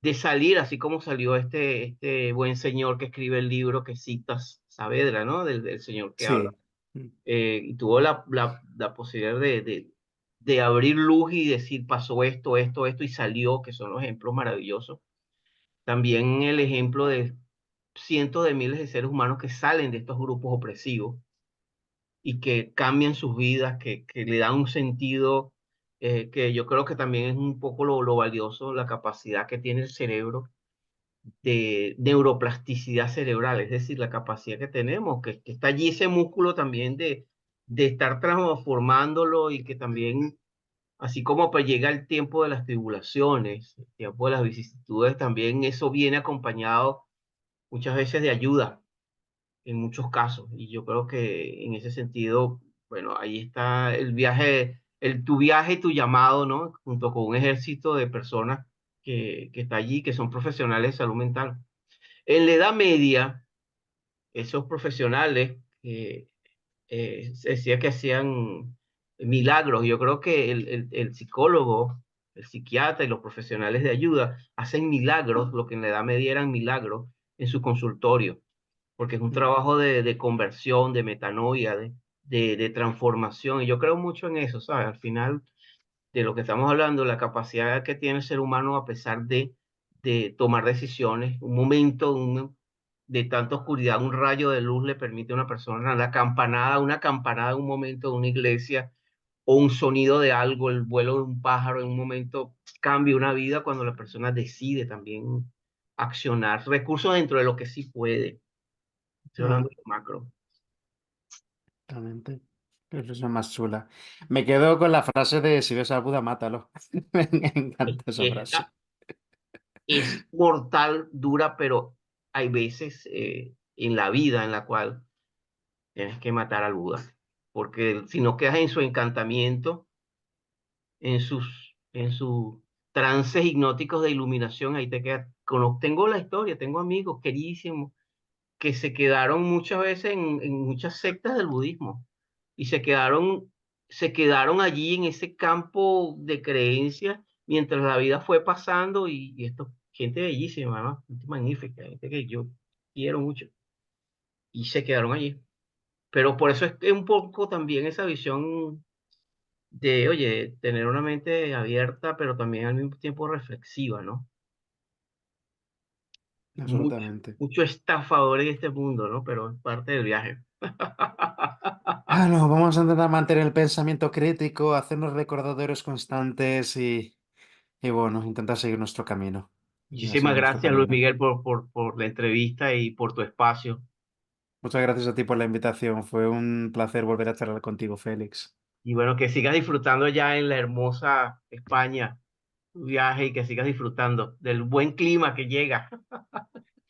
de salir, así como salió este buen señor que escribe el libro que citas, Saavedra, ¿no? Del señor que habla. sí. Mm, Y tuvo la posibilidad de abrir luz y decir, pasó esto, esto, esto, y salió, que son los ejemplos maravillosos. También el ejemplo de cientos de miles de seres humanos que salen de estos grupos opresivos y que cambian sus vidas, que le dan un sentido, que yo creo que también es un poco lo valioso, la capacidad que tiene el cerebro de neuroplasticidad cerebral, es decir, la capacidad que tenemos, que está allí ese músculo también de estar transformándolo y que también, así como pues llega el tiempo de las tribulaciones, el tiempo de las vicisitudes, también eso viene acompañado muchas veces de ayuda en muchos casos. Y yo creo que en ese sentido, bueno, ahí está el viaje, tu viaje y tu llamado, ¿no? Junto con un ejército de personas que está allí, que son profesionales de salud mental. En la Edad Media, esos profesionales se decía que hacían milagros. Yo creo que el psicólogo, el psiquiatra y los profesionales de ayuda hacen milagros, lo que en la Edad Media eran milagros, en su consultorio, porque es un mm, trabajo de conversión, de metanoia, de transformación. Y yo creo mucho en eso, ¿sabes? Al final de lo que estamos hablando, la capacidad que tiene el ser humano a pesar de tomar decisiones, un momento de tanta oscuridad, un rayo de luz le permite a una persona, una campanada en un momento de una iglesia o un sonido de algo, el vuelo de un pájaro en un momento cambia una vida cuando la persona decide también accionar recursos dentro de lo que sí puede. Estoy hablando ah, de lo macro. Exactamente. Qué reflexión más chula. Me quedo con la frase de si ves al Buda, mátalo. Me Es, encanta esa es, frase. es mortal, dura, pero hay veces en la vida en la cual tienes que matar al Buda, porque si no quedas en su encantamiento, en sus trances hipnóticos de iluminación, ahí te quedas. Tengo la historia, tengo amigos queridísimos que se quedaron muchas veces en muchas sectas del budismo y se quedaron allí en ese campo de creencias mientras la vida fue pasando y esto, gente bellísima, ¿no? Gente magnífica, gente que yo quiero mucho y se quedaron allí. Pero por eso es que un poco también esa visión de, oye, tener una mente abierta, pero también al mismo tiempo reflexiva, ¿no? Mucho, Absolutamente. mucho estafador en este mundo, ¿no? Pero es parte del viaje. No, vamos a intentar mantener el pensamiento crítico, hacernos recordatorios constantes y bueno, intentar seguir nuestro camino. Intentar Muchísimas seguir nuestro gracias, Luis camino. Miguel, por la entrevista y por tu espacio. Muchas gracias a ti por la invitación. Fue un placer volver a charlar contigo, Félix. Y bueno, que sigas disfrutando ya en la hermosa España tu viaje y que sigas disfrutando del buen clima que llega.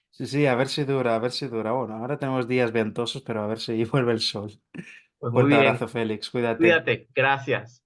Sí, sí, a ver si dura, a ver si dura. Bueno, ahora tenemos días ventosos, pero a ver si vuelve el sol. Pues muy Fuerte bien, abrazo, Félix. Cuídate. cuídate, gracias.